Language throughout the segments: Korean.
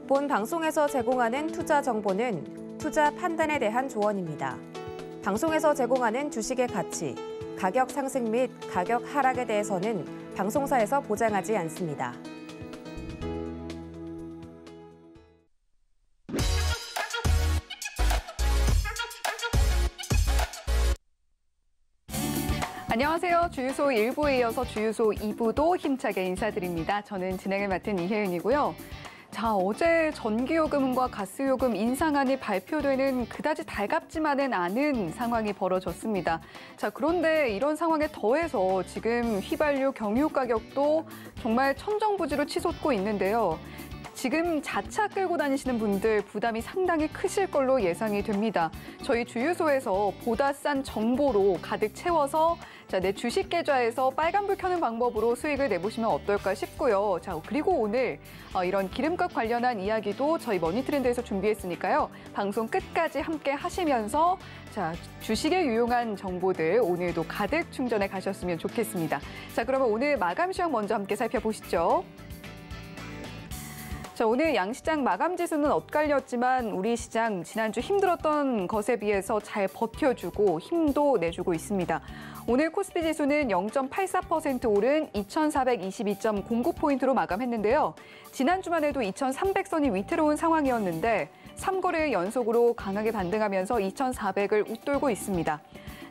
본 방송에서 제공하는 투자 정보는 투자 판단에 대한 조언입니다. 방송에서 제공하는 주식의 가치, 가격 상승 및 가격 하락에 대해서는 방송사에서 보장하지 않습니다. 안녕하세요. 주유소 1부에 이어서 주유소 2부도 힘차게 인사드립니다. 저는 진행을 맡은 이혜은이고요. 자, 어제 전기요금과 가스요금 인상안이 발표되는 그다지 달갑지만은 않은 상황이 벌어졌습니다. 자, 그런데 이런 상황에 더해서 지금 휘발유, 경유 가격도 정말 천정부지로 치솟고 있는데요. 지금 자차 끌고 다니시는 분들 부담이 상당히 크실 걸로 예상이 됩니다. 저희 주유소에서 보다 싼 정보로 가득 채워서 내 주식 계좌에서 빨간불 켜는 방법으로 수익을 내보시면 어떨까 싶고요. 자, 그리고 오늘 이런 기름값 관련한 이야기도 저희 머니트렌드에서 준비했으니까요. 방송 끝까지 함께 하시면서 주식에 유용한 정보들 오늘도 가득 충전해 가셨으면 좋겠습니다. 자, 그러면 오늘 마감 시황 먼저 함께 살펴보시죠. 자, 오늘 양시장 마감 지수는 엇갈렸지만 우리 시장 지난주 힘들었던 것에 비해서 잘 버텨주고 힘도 내주고 있습니다. 오늘 코스피 지수는 0.84% 오른 2,422.09포인트로 마감했는데요. 지난주만 해도 2,300선이 위태로운 상황이었는데 3거래일 연속으로 강하게 반등하면서 2,400을 웃돌고 있습니다.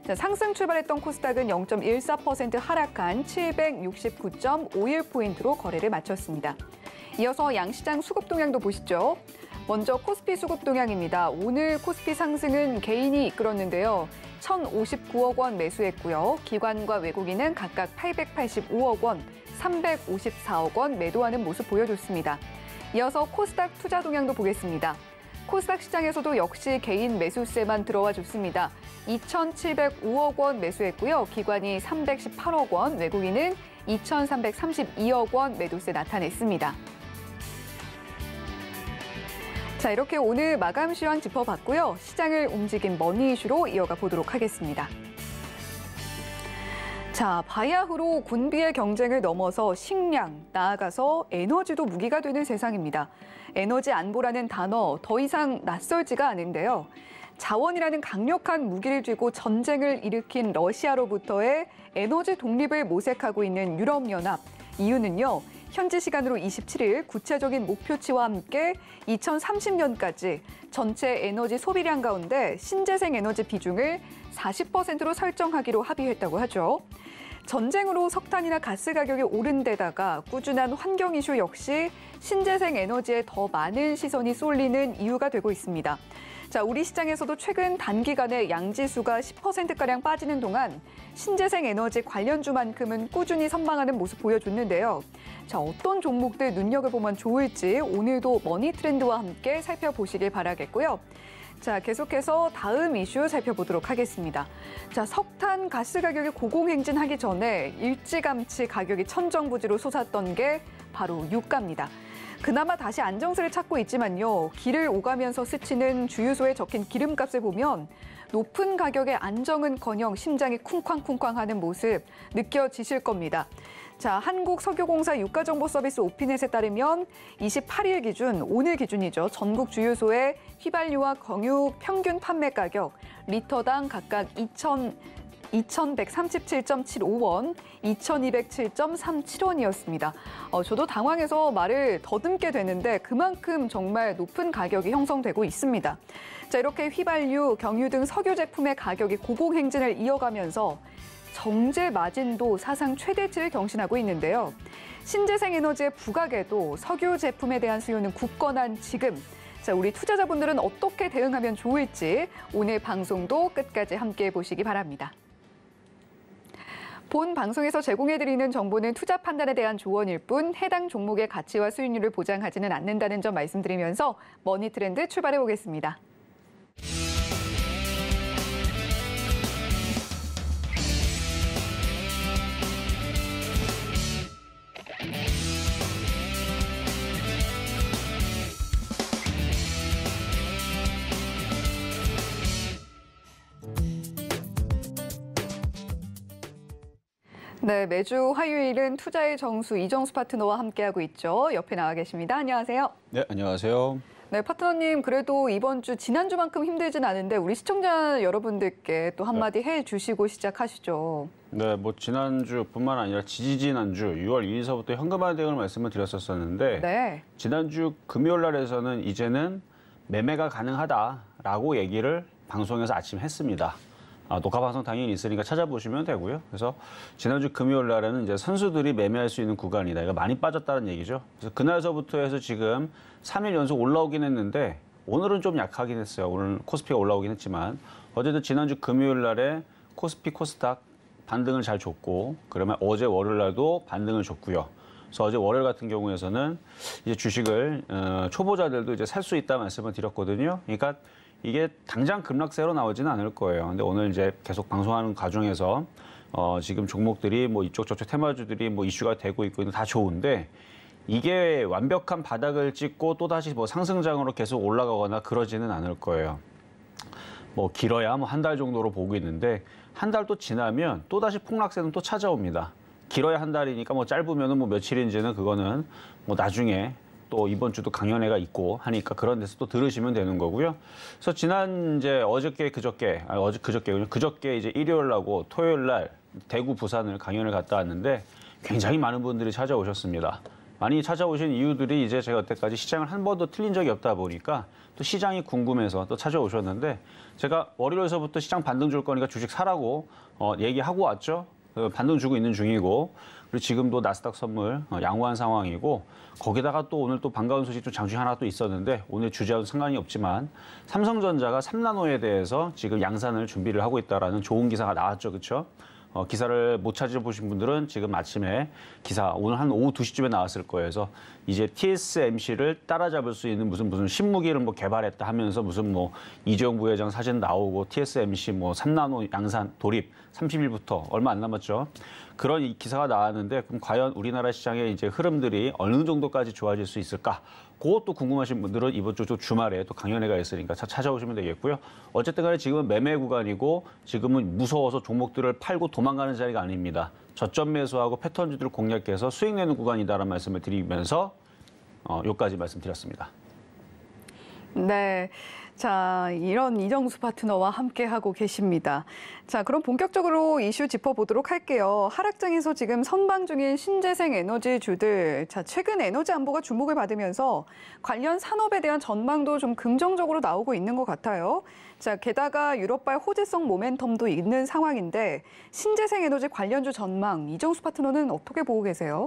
자, 상승 출발했던 코스닥은 0.14% 하락한 769.51포인트로 거래를 마쳤습니다. 이어서 양시장 수급 동향도 보시죠. 먼저 코스피 수급 동향입니다. 오늘 코스피 상승은 개인이 이끌었는데요. 1,059억 원 매수했고요. 기관과 외국인은 각각 885억 원, 354억 원 매도하는 모습 보여줬습니다. 이어서 코스닥 투자 동향도 보겠습니다. 코스닥 시장에서도 역시 개인 매수세만 들어와 줬습니다. 2,705억 원 매수했고요. 기관이 318억 원, 외국인은 2,332억 원 매도세 나타냈습니다. 자, 이렇게 오늘 마감 시황 짚어봤고요. 시장을 움직인 머니 이슈로 이어가 보도록 하겠습니다. 자, 바야흐로 군비의 경쟁을 넘어서 식량, 나아가서 에너지도 무기가 되는 세상입니다. 에너지 안보라는 단어 더 이상 낯설지가 않은데요. 자원이라는 강력한 무기를 쥐고 전쟁을 일으킨 러시아로부터의 에너지 독립을 모색하고 있는 유럽연합. 이유는요. 현지 시간으로 27일 구체적인 목표치와 함께 2030년까지 전체 에너지 소비량 가운데 신재생 에너지 비중을 40%로 설정하기로 합의했다고 하죠. 전쟁으로 석탄이나 가스 가격이 오른 데다가 꾸준한 환경 이슈 역시 신재생 에너지에 더 많은 시선이 쏠리는 이유가 되고 있습니다. 자, 우리 시장에서도 최근 단기간에 양지수가 10%가량 빠지는 동안 신재생 에너지 관련주만큼은 꾸준히 선방하는 모습 보여줬는데요. 자, 어떤 종목들 눈여겨보면 좋을지 오늘도 머니트렌드와 함께 살펴보시길 바라겠고요. 자, 계속해서 다음 이슈 살펴보도록 하겠습니다. 자, 석탄, 가스 가격이 고공행진하기 전에 일찌감치 가격이 천정부지로 솟았던 게 바로 유가입니다. 그나마 다시 안정세를 찾고 있지만요. 길을 오가면서 스치는 주유소에 적힌 기름값을 보면 높은 가격의 안정은커녕 심장이 쿵쾅쿵쾅하는 모습 느껴지실 겁니다. 자, 한국석유공사 유가정보서비스 오피넷에 따르면 28일 기준, 오늘 기준이죠. 전국 주유소의 휘발유와 경유 평균 판매 가격 리터당 각각 2,137.75원, 2,207.37원이었습니다. 저도 당황해서 말을 더듬게 되는데 그만큼 정말 높은 가격이 형성되고 있습니다. 자, 이렇게 휘발유, 경유 등 석유 제품의 가격이 고공행진을 이어가면서 정제 마진도 사상 최대치를 경신하고 있는데요. 신재생 에너지의 부각에도 석유 제품에 대한 수요는 굳건한 지금. 자, 우리 투자자분들은 어떻게 대응하면 좋을지 오늘 방송도 끝까지 함께해 보시기 바랍니다. 본 방송에서 제공해드리는 정보는 투자 판단에 대한 조언일 뿐 해당 종목의 가치와 수익률을 보장하지는 않는다는 점 말씀드리면서 머니트렌드 출발해 보겠습니다. 네, 매주 화요일은 투자의 정수 이정수 파트너와 함께하고 있죠. 옆에 나와 계십니다. 안녕하세요. 네, 안녕하세요. 네, 파트너님, 그래도 이번 주 지난주만큼 힘들진 않은데 우리 시청자 여러분들께 또 한마디 해주시고 시작하시죠. 네, 뭐 지난주뿐만 아니라 지지난주 6월 2일서부터 현금화 대응을 말씀을 드렸었는데 네. 지난주 금요일 날에서는 이제는 매매가 가능하다라고 얘기를 방송에서 아침 했습니다. 녹화 방송 당연히 있으니까 찾아보시면 되고요. 그래서 지난주 금요일 날에는 이제 선수들이 매매할 수 있는 구간이다. 이거 많이 빠졌다는 얘기죠. 그래서 그날서부터 해서 지금 3일 연속 올라오긴 했는데 오늘은 좀 약하긴 했어요. 오늘 코스피가 올라오긴 했지만 어쨌든 지난주 금요일 날에 코스피, 코스닥 반등을 잘 줬고 그러면 어제 월요일 날도 반등을 줬고요. 그래서 어제 월요일 같은 경우에서는 이제 주식을 초보자들도 이제 살 수 있다 말씀을 드렸거든요. 그러니까 이게 당장 급락세로 나오지는 않을 거예요. 근데 오늘 이제 계속 방송하는 과정에서 지금 종목들이 뭐 이쪽 저쪽 테마주들이 뭐 이슈가 되고 있고 다 좋은데 이게 완벽한 바닥을 찍고 또 다시 뭐 상승장으로 계속 올라가거나 그러지는 않을 거예요. 뭐 길어야 뭐 한 달 정도로 보고 있는데 한 달 또 지나면 또 다시 폭락세는 또 찾아옵니다. 길어야 한 달이니까 뭐 짧으면은 뭐 며칠인지는 그거는 뭐 나중에 또 이번 주도 강연회가 있고 하니까 그런 데서 또 들으시면 되는 거고요. 그래서 지난 이제 그저께 이제 일요일 하고 토요일 날 대구 부산을 강연을 갔다 왔는데 굉장히 많은 분들이 찾아오셨습니다. 많이 찾아오신 이유들이 이제 제가 여태까지 시장을 한 번도 틀린 적이 없다 보니까 또 시장이 궁금해서 또 찾아오셨는데 제가 월요일서부터 시장 반등 줄 거니까 주식 사라고 얘기하고 왔죠. 반등 주고 있는 중이고 그리고 지금도 나스닥 선물 양호한 상황이고 거기다가 또 오늘 또 반가운 소식 좀 장중에 하나 또 있었는데 오늘 주제와도 상관이 없지만 삼성전자가 3나노에 대해서 지금 양산을 준비를 하고 있다라는 좋은 기사가 나왔죠. 그렇죠? 기사를 못 찾아보신 분들은 지금 아침에 기사 오늘 한 오후 2시쯤에 나왔을 거예요. 그래서 이제 TSMC를 따라잡을 수 있는 무슨 신무기를 뭐 개발했다 하면서 무슨 뭐 이재용 부회장 사진 나오고 TSMC 뭐 3나노 양산 돌입 30일부터 얼마 안 남았죠. 그런 이 기사가 나왔는데 그럼 과연 우리나라 시장의 이제 흐름들이 어느 정도까지 좋아질 수 있을까? 그것도 궁금하신 분들은 이번 주 주말에 또 강연회가 있으니까 찾아오시면 되겠고요. 어쨌든 간에 지금은 매매 구간이고 지금은 무서워서 종목들을 팔고 도망가는 자리가 아닙니다. 저점 매수하고 패턴주들을 공략해서 수익 내는 구간이다라는 말씀을 드리면서 여기까지 말씀드렸습니다. 네. 자, 이런 이정수 파트너와 함께하고 계십니다. 자, 그럼 본격적으로 이슈 짚어보도록 할게요. 하락장에서 지금 선방 중인 신재생 에너지주들. 자, 최근 에너지 안보가 주목을 받으면서 관련 산업에 대한 전망도 좀 긍정적으로 나오고 있는 것 같아요. 자, 게다가 유럽발 호재성 모멘텀도 있는 상황인데 신재생 에너지 관련주 전망, 이정수 파트너는 어떻게 보고 계세요?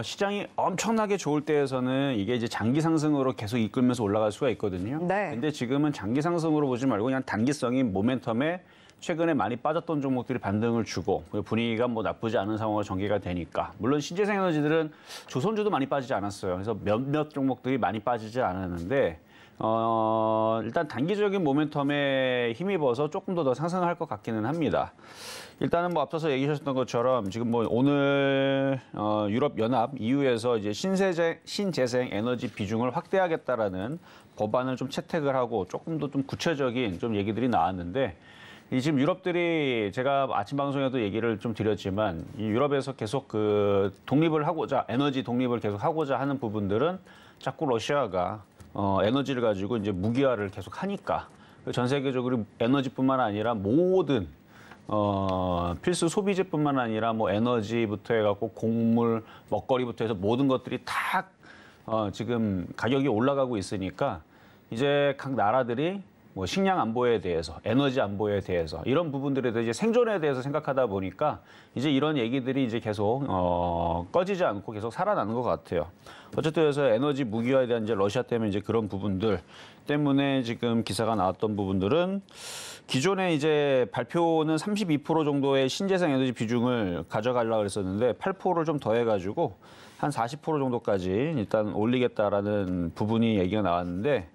시장이 엄청나게 좋을 때에서는 이게 이제 장기 상승으로 계속 이끌면서 올라갈 수가 있거든요. 네. 근데 지금은 장기 상승으로 보지 말고 그냥 단기성인 모멘텀에 최근에 많이 빠졌던 종목들이 반등을 주고 분위기가 뭐 나쁘지 않은 상황으로 전개가 되니까 물론 신재생 에너지들은 조선주도 많이 빠지지 않았어요. 그래서 몇몇 종목들이 많이 빠지지 않았는데 일단 단기적인 모멘텀에 힘입어서 조금 더 상승할 것 같기는 합니다. 일단은 뭐 앞서서 얘기하셨던 것처럼 지금 뭐 오늘 유럽 연합 EU에서 이제 신재생 에너지 비중을 확대하겠다라는 법안을 좀 채택을 하고 조금 더 좀 구체적인 좀 얘기들이 나왔는데 이 지금 유럽들이 제가 아침 방송에도 얘기를 좀 드렸지만 이 유럽에서 계속 그 독립을 하고자 에너지 독립을 계속 하고자 하는 부분들은 자꾸 러시아가 에너지를 가지고 이제 무기화를 계속 하니까 전 세계적으로 에너지뿐만 아니라 모든 필수 소비재뿐만 아니라 뭐 에너지부터 해갖고 곡물, 먹거리부터 해서 모든 것들이 다 지금 가격이 올라가고 있으니까 이제 각 나라들이 뭐 식량 안보에 대해서, 에너지 안보에 대해서 이런 부분들에 대해서 이제 생존에 대해서 생각하다 보니까 이제 이런 얘기들이 이제 계속 꺼지지 않고 계속 살아나는 것 같아요. 어쨌든 그래서 에너지 무기화에 대한 이제 러시아 때문에 이제 그런 부분들 때문에 지금 기사가 나왔던 부분들은 기존에 이제 발표는 32% 정도의 신재생 에너지 비중을 가져가려고 했었는데 8%를 좀 더해가지고 한 40% 정도까지 일단 올리겠다라는 부분이 얘기가 나왔는데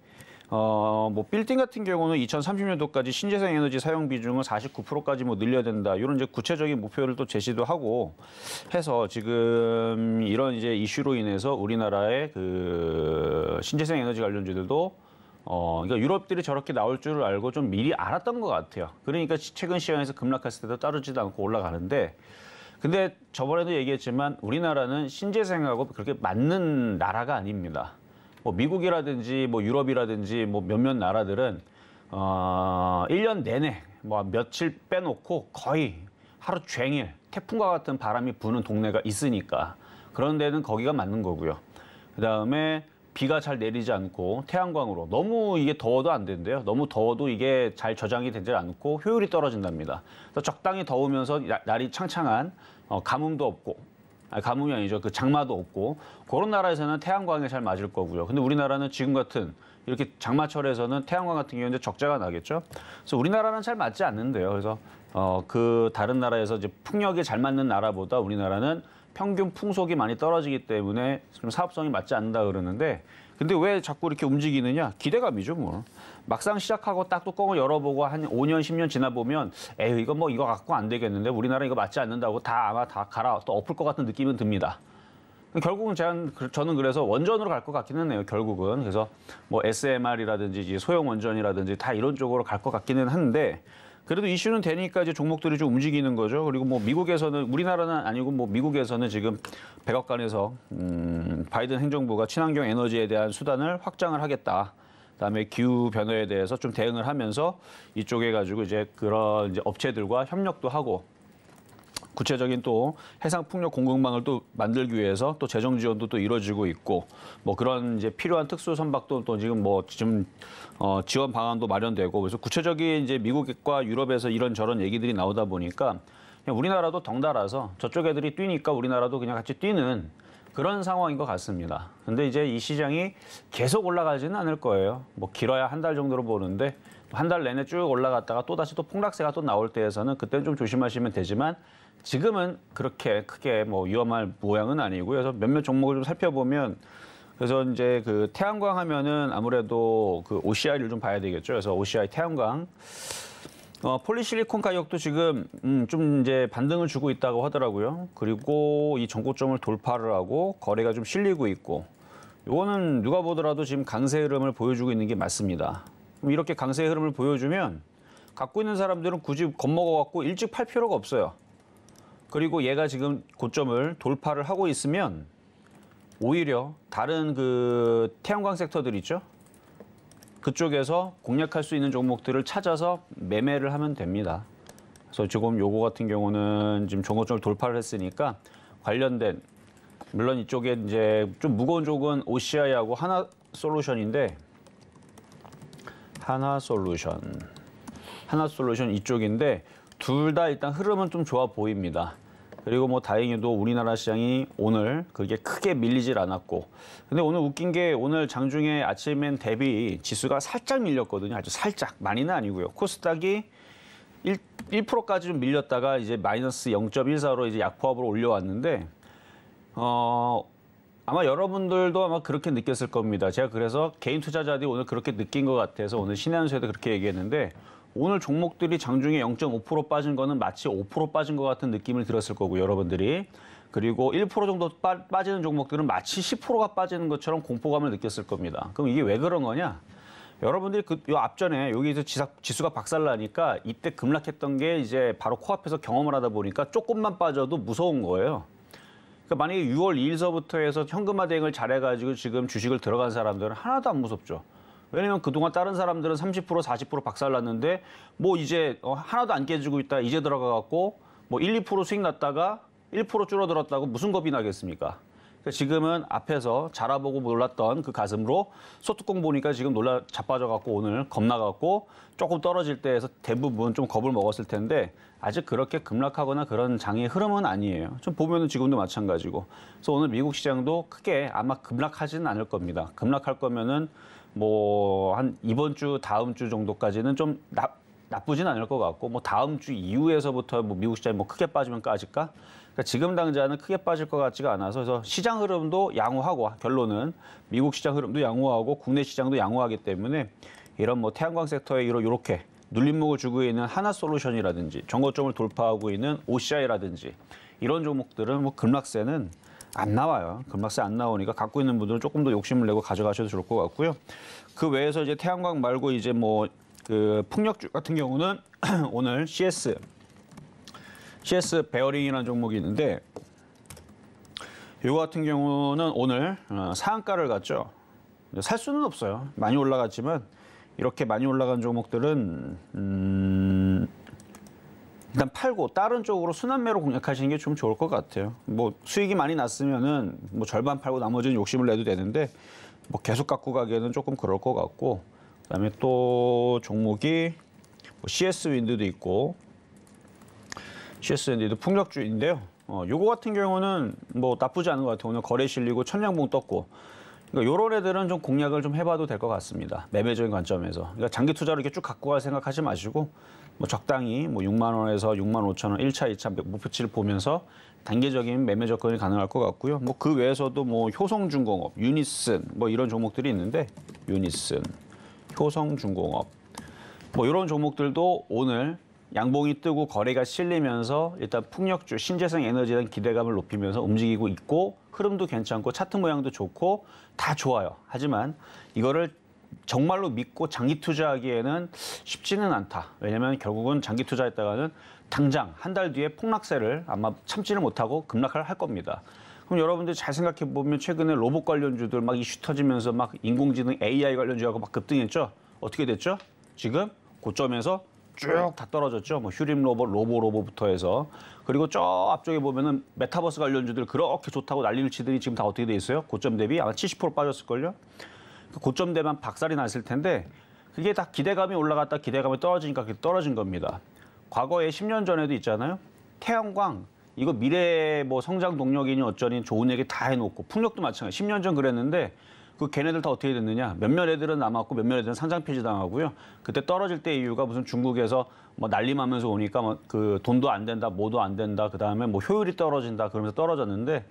뭐 빌딩 같은 경우는 2030년도까지 신재생 에너지 사용 비중을 49%까지 뭐 늘려야 된다. 이런 이제 구체적인 목표를 또 제시도 하고 해서 지금 이런 이제 이슈로 인해서 우리나라의 그 신재생 에너지 관련주들도 그러니까 유럽들이 저렇게 나올 줄을 알고 좀 미리 알았던 것 같아요. 그러니까 최근 시장에서 급락했을 때도 따르지도 않고 올라가는데 근데 저번에도 얘기했지만 우리나라는 신재생하고 그렇게 맞는 나라가 아닙니다. 뭐 미국이라든지 뭐 유럽이라든지 뭐 몇몇 나라들은 1년 내내 뭐 며칠 빼놓고 거의 하루 종일 태풍과 같은 바람이 부는 동네가 있으니까 그런 데는 거기가 맞는 거고요. 그다음에 비가 잘 내리지 않고 태양광으로 너무 이게 더워도 안 된대요. 너무 더워도 이게 잘 저장이 되지 않고 효율이 떨어진답니다. 그래서 적당히 더우면서 날이 창창한 가뭄도 없고 가뭄이 아니죠. 그 장마도 없고 그런 나라에서는 태양광에 잘 맞을 거고요. 근데 우리나라는 지금 같은 이렇게 장마철에서는 태양광 같은 경우는 이제 적자가 나겠죠. 그래서 우리나라는 잘 맞지 않는데요. 그래서 그 다른 나라에서 이제 풍력이 잘 맞는 나라보다 우리나라는 평균 풍속이 많이 떨어지기 때문에 좀 사업성이 맞지 않는다 그러는데 근데 왜 자꾸 이렇게 움직이느냐? 기대감이죠, 뭐. 막상 시작하고 딱 뚜껑을 열어보고 한 5년, 10년 지나 보면 에이, 이거 갖고 안 되겠는데 우리나라 이거 맞지 않는다고 아마 다 또 엎을 것 같은 느낌은 듭니다. 결국은 저는 그래서 원전으로 갈 것 같기는 해요, 결국은. 그래서 뭐 SMR이라든지 소형 원전이라든지 다 이런 쪽으로 갈 것 같기는 한데 그래도 이슈는 되니까 이제 종목들이 좀 움직이는 거죠. 그리고 뭐 미국에서는 우리나라는 아니고 뭐 미국에서는 지금 백악관에서 바이든 행정부가 친환경 에너지에 대한 수단을 확장을 하겠다. 그다음에 기후 변화에 대해서 좀 대응을 하면서 이쪽에 가지고 이제 그런 이제 업체들과 협력도 하고 구체적인 또 해상 풍력 공급망을 또 만들기 위해서 또 재정 지원도 또 이루어지고 있고 뭐 그런 이제 필요한 특수 선박도 또 지금 지원 방안도 마련되고 그래서 구체적인 이제 미국과 유럽에서 이런저런 얘기들이 나오다 보니까 그냥 우리나라도 덩달아서 저쪽 애들이 뛰니까 우리나라도 그냥 같이 뛰는 그런 상황인 것 같습니다. 근데 이제 이 시장이 계속 올라가지는 않을 거예요. 뭐 길어야 한 달 정도로 보는데 한 달 내내 쭉 올라갔다가 또다시 또 폭락세가 또 나올 때에서는 그때는 좀 조심하시면 되지만 지금은 그렇게 크게 뭐 위험할 모양은 아니고요. 그래서 몇몇 종목을 좀 살펴보면 그래서 이제 그 태양광 하면은 아무래도 그 OCI를 좀 봐야 되겠죠. 그래서 OCI 태양광 폴리실리콘 가격도 지금 좀 이제 반등을 주고 있다고 하더라고요. 그리고 이 전고점을 돌파를 하고 거래가 좀 실리고 있고 요거는 누가 보더라도 지금 강세 흐름을 보여주고 있는 게 맞습니다. 그럼 이렇게 강세 흐름을 보여주면 갖고 있는 사람들은 굳이 겁먹어 갖고 일찍 팔 필요가 없어요. 그리고 얘가 지금 고점을 돌파를 하고 있으면 오히려 다른 그 태양광 섹터들 있죠? 그쪽에서 공략할 수 있는 종목들을 찾아서 매매를 하면 됩니다. 그래서 지금 요거 같은 경우는 지금 종고점을 돌파를 했으니까 관련된 물론 이쪽에 이제 좀 무거운 쪽은 OCI하고 하나솔루션인데 하나솔루션 이쪽인데 둘 다 일단 흐름은 좀 좋아 보입니다. 그리고 뭐 다행히도 우리나라 시장이 오늘 그게 크게 밀리질 않았고 근데 오늘 웃긴 게 오늘 장중에 아침엔 대비 지수가 살짝 밀렸거든요. 아주 살짝 많이는 아니고요. 코스닥이 1%까지 좀 밀렸다가 이제 마이너스 0.14로 이제 약포합으로 올려왔는데 아마 여러분들도 아마 그렇게 느꼈을 겁니다. 제가 그래서 개인 투자자들이 오늘 그렇게 느낀 것 같아서 오늘 신한수에도 그렇게 얘기했는데 오늘 종목들이 장중에 0.5% 빠진 거는 마치 5% 빠진 것 같은 느낌을 들었을 거고 여러분들이 그리고 1% 정도 빠지는 종목들은 마치 10%가 빠지는 것처럼 공포감을 느꼈을 겁니다. 그럼 이게 왜 그런 거냐? 여러분들이 요 앞전에 여기서 지수가 박살나니까 이때 급락했던 게 이제 바로 코앞에서 경험을 하다 보니까 조금만 빠져도 무서운 거예요. 그러니까 만약에 6월 2일서부터 해서 현금화 대응을 잘해가지고 지금 주식을 들어간 사람들은 하나도 안 무섭죠. 왜냐면 그동안 다른 사람들은 30%, 40% 박살났는데 뭐 이제 하나도 안 깨지고 있다 이제 들어가갖고 뭐 1, 2% 수익 났다가 1% 줄어들었다고 무슨 겁이 나겠습니까? 그러니까 지금은 앞에서 자라보고 놀랐던 그 가슴으로 소뚜껑 보니까 지금 자빠져갖고 오늘 겁나갖고 조금 떨어질 때에서 대부분 좀 겁을 먹었을 텐데 아직 그렇게 급락하거나 그런 장의 흐름은 아니에요. 좀 보면은 지금도 마찬가지고. 그래서 오늘 미국 시장도 크게 아마 급락하지는 않을 겁니다. 급락할 거면은 뭐 한 이번 주 다음 주 정도까지는 좀 나쁘진 않을 것 같고 뭐 다음 주 이후에서부터 뭐 미국 시장이 뭐 크게 빠지면 까질까? 그러니까 지금 당장은 크게 빠질 것 같지가 않아서 그래서 시장 흐름도 양호하고 결론은 미국 시장 흐름도 양호하고 국내 시장도 양호하기 때문에 이런 뭐 태양광 섹터에 이렇게 눌림목을 주고 있는 하나솔루션이라든지 전고점을 돌파하고 있는 OCI라든지 이런 종목들은 뭐 급락세는 안 나와요. 급락세 안 나오니까 갖고 있는 분들은 조금 더 욕심을 내고 가져가셔도 좋을 것 같고요. 그 외에서 이제 태양광 말고 이제 뭐 그 풍력주 같은 경우는 오늘 CS CS 베어링이라는 종목이 있는데 이거 같은 경우는 오늘 상한가를 갔죠. 살 수는 없어요. 많이 올라갔지만 이렇게 많이 올라간 종목들은 일단 팔고 다른 쪽으로 순환매로 공략하시는 게 좀 좋을 것 같아요. 뭐 수익이 많이 났으면은 뭐 절반 팔고 나머지는 욕심을 내도 되는데 뭐 계속 갖고 가기에는 조금 그럴 것 같고, 그다음에 또 종목이 뭐 CS 윈드도 있고, CS 윈드도 풍력주인데요. 요거 같은 경우는 뭐 나쁘지 않은 것 같아요. 오늘 거래 실리고 천량봉 떴고. 그러니까 요런 애들은 좀 공략을 좀 해봐도 될 것 같습니다. 매매적인 관점에서. 그러니까 장기 투자로 이렇게 쭉 갖고 갈 생각하지 마시고 뭐 적당히 뭐 6만 원에서 6만 5천 원 1차, 2차 목표치를 보면서 단계적인 매매 접근이 가능할 것 같고요. 뭐 그 외에서도 뭐 효성중공업, 유니슨 뭐 이런 종목들이 있는데 유니슨, 효성중공업 뭐 이런 종목들도 오늘 양봉이 뜨고 거래가 실리면서 일단 풍력주, 신재생 에너지에 대한 기대감을 높이면서 움직이고 있고 흐름도 괜찮고 차트 모양도 좋고 다 좋아요. 하지만 이거를 정말로 믿고 장기 투자하기에는 쉽지는 않다. 왜냐하면 결국은 장기 투자했다가는 당장 한 달 뒤에 폭락세를 아마 참지를 못하고 급락을 할 겁니다. 그럼 여러분들 잘 생각해 보면 최근에 로봇 관련주들 막 이슈 터지면서 막 인공지능 AI 관련주하고 막 급등했죠. 어떻게 됐죠? 지금 고점에서 쭉 다 떨어졌죠. 뭐 휴림 로봇, 로보부터 해서. 그리고 저 앞쪽에 보면은 메타버스 관련주들 그렇게 좋다고 난리를 치더니 지금 다 어떻게 돼 있어요? 고점 대비 아마 70% 빠졌을걸요? 고점 대만 박살이 났을 텐데 그게 다 기대감이 올라갔다 기대감이 떨어지니까 그게 떨어진 겁니다. 과거에 10년 전에도 있잖아요. 태양광 이거 미래 뭐 성장 동력이니 어쩌니 좋은 얘기 다 해놓고 풍력도 마찬가지. 10년 전 그랬는데 그 걔네들 다 어떻게 됐느냐. 몇몇 애들은 남았고 몇몇 애들은 상장 폐지 당하고요. 그때 떨어질 때 이유가 무슨 중국에서 뭐 난리하면서 오니까 뭐 그 돈도 안 된다, 뭐도 안 된다. 그다음에 뭐 효율이 떨어진다 그러면서 떨어졌는데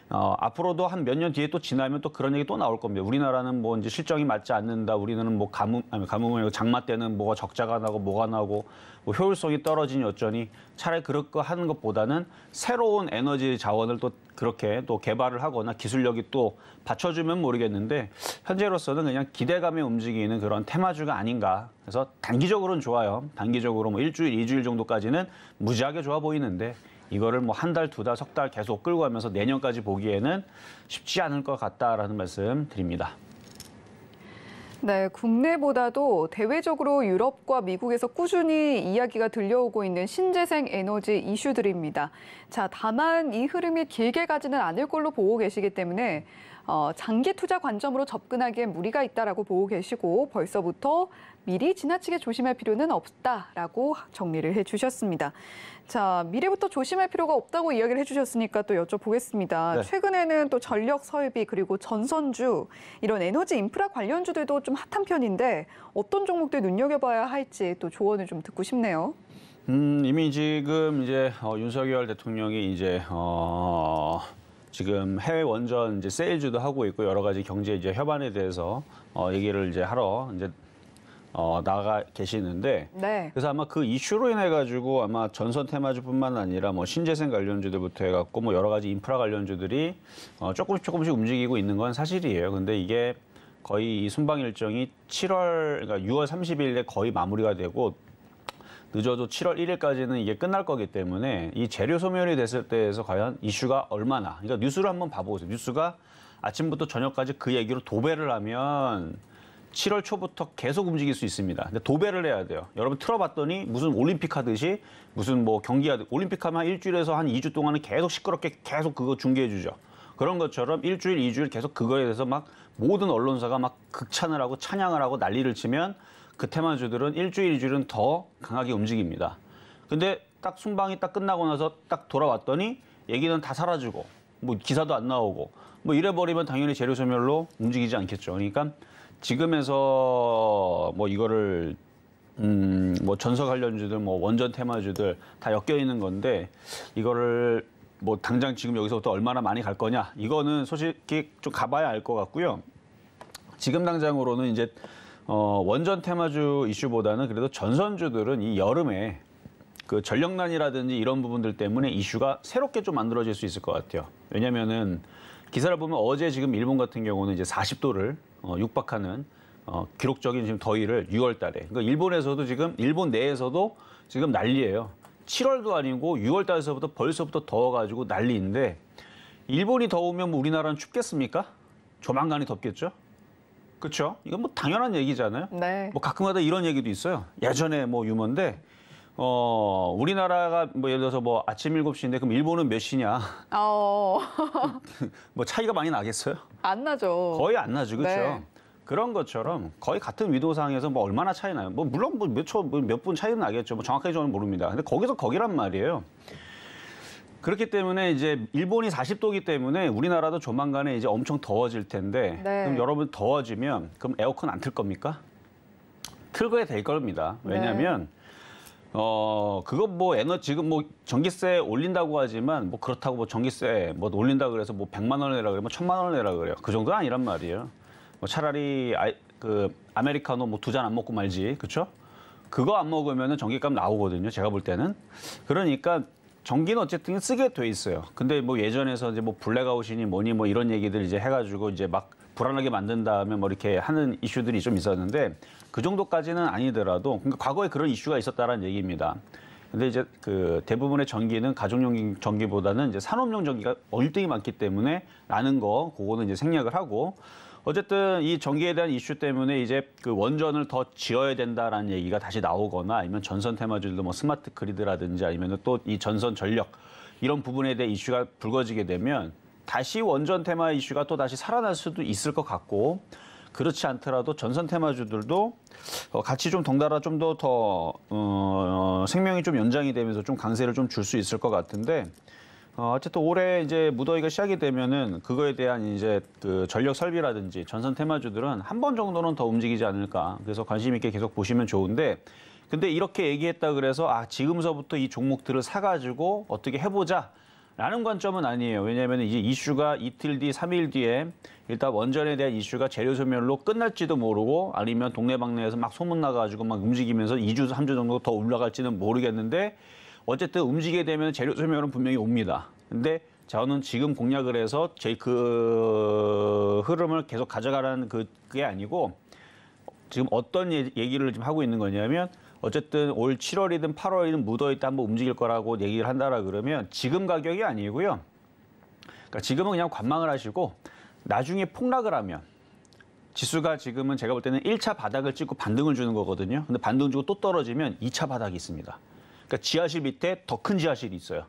앞으로도 한 몇 년 뒤에 또 지나면 또 그런 얘기 또 나올 겁니다. 우리나라는 뭐 이제 실적이 맞지 않는다. 우리는 뭐 가뭄이 아니고 장마 때는 뭐가 적자가 나고 뭐가 나고 뭐 효율성이 떨어지니 어쩌니 차라리 그럴 거 하는 것보다는 새로운 에너지 자원을 또 그렇게 또 개발을 하거나 기술력이 또 받쳐주면 모르겠는데 현재로서는 그냥 기대감에 움직이는 그런 테마주가 아닌가. 그래서 단기적으로는 좋아요. 단기적으로 뭐 일주일, 2주일 정도까지는 무지하게 좋아 보이는데 이거를 뭐 한 달, 두 달, 석 달 계속 끌고 가면서 내년까지 보기에는 쉽지 않을 것 같다라는 말씀 드립니다. 네, 국내보다도 대외적으로 유럽과 미국에서 꾸준히 이야기가 들려오고 있는 신재생 에너지 이슈들입니다. 자, 다만 이 흐름이 길게 가지는 않을 걸로 보고 계시기 때문에 장기 투자 관점으로 접근하기엔 무리가 있다라고 보고 계시고 벌써부터 미리 지나치게 조심할 필요는 없다라고 정리를 해주셨습니다. 자, 미래부터 조심할 필요가 없다고 이야기를 해주셨으니까 또 여쭤보겠습니다. 네. 최근에는 또 전력 설비 그리고 전선주 이런 에너지 인프라 관련주들도 좀 핫한 편인데 어떤 종목들 눈여겨봐야 할지 또 조언을 좀 듣고 싶네요. 이미 지금 이제 윤석열 대통령이 이제 지금 해외 원전 이제 세일주도 하고 있고 여러 가지 경제 이제 협안에 대해서 얘기를 이제 하러 이제 나가 계시는데 네. 그래서 아마 그 이슈로 인해 가지고 아마 전선 테마주뿐만 아니라 뭐 신재생 관련주들부터 해갖고 뭐 여러 가지 인프라 관련주들이 조금씩 움직이고 있는 건 사실이에요. 근데 이게 거의 이 순방 일정이 7월 그러니까 6월 30일에 거의 마무리가 되고 늦어도 7월 1일까지는 이게 끝날 거기 때문에 이 재료 소멸이 됐을 때에서 과연 이슈가 얼마나 그러니까 뉴스를 한번 봐보세요. 뉴스가 아침부터 저녁까지 그 얘기로 도배를 하면 7월 초부터 계속 움직일 수 있습니다. 근데 도배를 해야 돼요. 여러분 틀어봤더니 무슨 올림픽 하듯이 무슨 뭐 경기 하듯 올림픽 하면 한 일주일에서 한 2주 동안은 계속 시끄럽게 계속 그거 중계해 주죠. 그런 것처럼 일주일, 2주일 계속 그거에 대해서 막 모든 언론사가 막 극찬을 하고 찬양을 하고 난리를 치면 그 테마주들은 일주일, 2주일은 더 강하게 움직입니다. 근데 딱 순방이 딱 끝나고 나서 딱 돌아왔더니 얘기는 다 사라지고 뭐 기사도 안 나오고 뭐 이래버리면 당연히 재료 소멸로 움직이지 않겠죠. 그러니까 지금에서 뭐 이거를 뭐 전서 관련주들 뭐 원전 테마주들 다 엮여 있는 건데 이거를 뭐 당장 지금 여기서부터 얼마나 많이 갈 거냐 이거는 솔직히 좀 가봐야 알 것 같고요. 지금 당장으로는 이제 원전 테마주 이슈보다는 그래도 전선주들은 이 여름에 그 전력난이라든지 이런 부분들 때문에 이슈가 새롭게 좀 만들어질 수 있을 것 같아요. 왜냐면은 기사를 보면 어제 지금 일본 같은 경우는 이제 40도를 육박하는 기록적인 지금 더위를 6월 달에. 그러니까 일본에서도 지금 일본 내에서도 지금 난리예요. 7월도 아니고 6월 달서부터 벌써부터 더워가지고 난리인데 일본이 더우면 뭐 우리나라는 춥겠습니까? 조만간이 덥겠죠? 그렇죠? 이건 뭐 당연한 얘기잖아요. 네. 뭐 가끔가다 이런 얘기도 있어요. 예전에 뭐 유머인데 우리나라가 뭐 예를 들어서 뭐 아침 7시인데 그럼 일본은 몇 시냐? 뭐 차이가 많이 나겠어요? 안 나죠. 거의 안 나죠. 그렇죠? 네. 그런 것처럼 거의 같은 위도상에서 뭐 얼마나 차이 나요? 뭐 물론 뭐 몇 분 차이는 나겠죠. 뭐 정확하게 저는 모릅니다. 근데 거기서 거기란 말이에요. 그렇기 때문에 이제 일본이 40도이기 때문에 우리나라도 조만간에 이제 엄청 더워질 텐데 네. 그럼 여러분 더워지면 그럼 에어컨 안 틀 겁니까? 틀게 될 겁니다. 왜냐하면 그거 뭐 지금 뭐 전기세 올린다고 하지만 뭐 그렇다고 뭐 전기세 뭐 올린다 그래서 뭐 100만 원 내라 그래 뭐 1000만 원 내라 그래요. 그 정도는 아니란 말이에요. 뭐 차라리 그 아메리카노 뭐 2잔 안 먹고 말지. 그렇죠? 그거 안 먹으면은 전기값 나오거든요. 제가 볼 때는. 그러니까 전기는 어쨌든 쓰게 돼 있어요. 근데 뭐 예전에서 이제 뭐 블랙아웃이니 뭐니 뭐 이런 얘기들 이제 해가지고 이제 막 불안하게 만든 다음에 뭐 이렇게 하는 이슈들이 좀 있었는데 그 정도까지는 아니더라도 그러니까 과거에 그런 이슈가 있었다라는 얘기입니다. 근데 이제 그 대부분의 전기는 가정용 전기보다는 이제 산업용 전기가 월등히 많기 때문에 라는 거 그거는 이제 생략을 하고 어쨌든 이 전기에 대한 이슈 때문에 이제 그 원전을 더 지어야 된다라는 얘기가 다시 나오거나 아니면 전선 테마주들도 뭐 스마트 그리드라든지 아니면 또 이 전선 전력 이런 부분에 대해 이슈가 불거지게 되면 다시 원전 테마 이슈가 또 다시 살아날 수도 있을 것 같고 그렇지 않더라도 전선 테마주들도 같이 좀 덩달아 좀 더 생명이 좀 연장이 되면서 좀 강세를 좀 줄 수 있을 것 같은데 어쨌든 올해 이제 무더위가 시작이 되면은 그거에 대한 이제 그 전력 설비라든지 전선 테마주들은 한 번 정도는 더 움직이지 않을까. 그래서 관심 있게 계속 보시면 좋은데 근데 이렇게 얘기했다 그래서 지금서부터 이 종목들을 사가지고 어떻게 해보자. 라는 관점은 아니에요. 왜냐하면 이제 이슈가 이틀 뒤, 3일 뒤에 일단 원전에 대한 이슈가 재료 소멸로 끝날지도 모르고 아니면 동네방네에서 막 소문 나가지고 막 움직이면서 2주, 3주 정도 더 올라갈지는 모르겠는데 어쨌든 움직이게 되면 재료 소멸은 분명히 옵니다. 근데 저는 지금 공략을 해서 그 흐름을 계속 가져가라는 그게 아니고 지금 어떤 얘기를 지금 하고 있는 거냐면 어쨌든 올 7월이든 8월이든 무더위 때 한번 움직일 거라고 얘기를 한다라 그러면 지금 가격이 아니고요. 그러니까 지금은 그냥 관망을 하시고 나중에 폭락을 하면 지수가 지금은 제가 볼 때는 1차 바닥을 찍고 반등을 주는 거거든요. 근데 반등 주고 또 떨어지면 2차 바닥이 있습니다. 그러니까 지하실 밑에 더 큰 지하실이 있어요.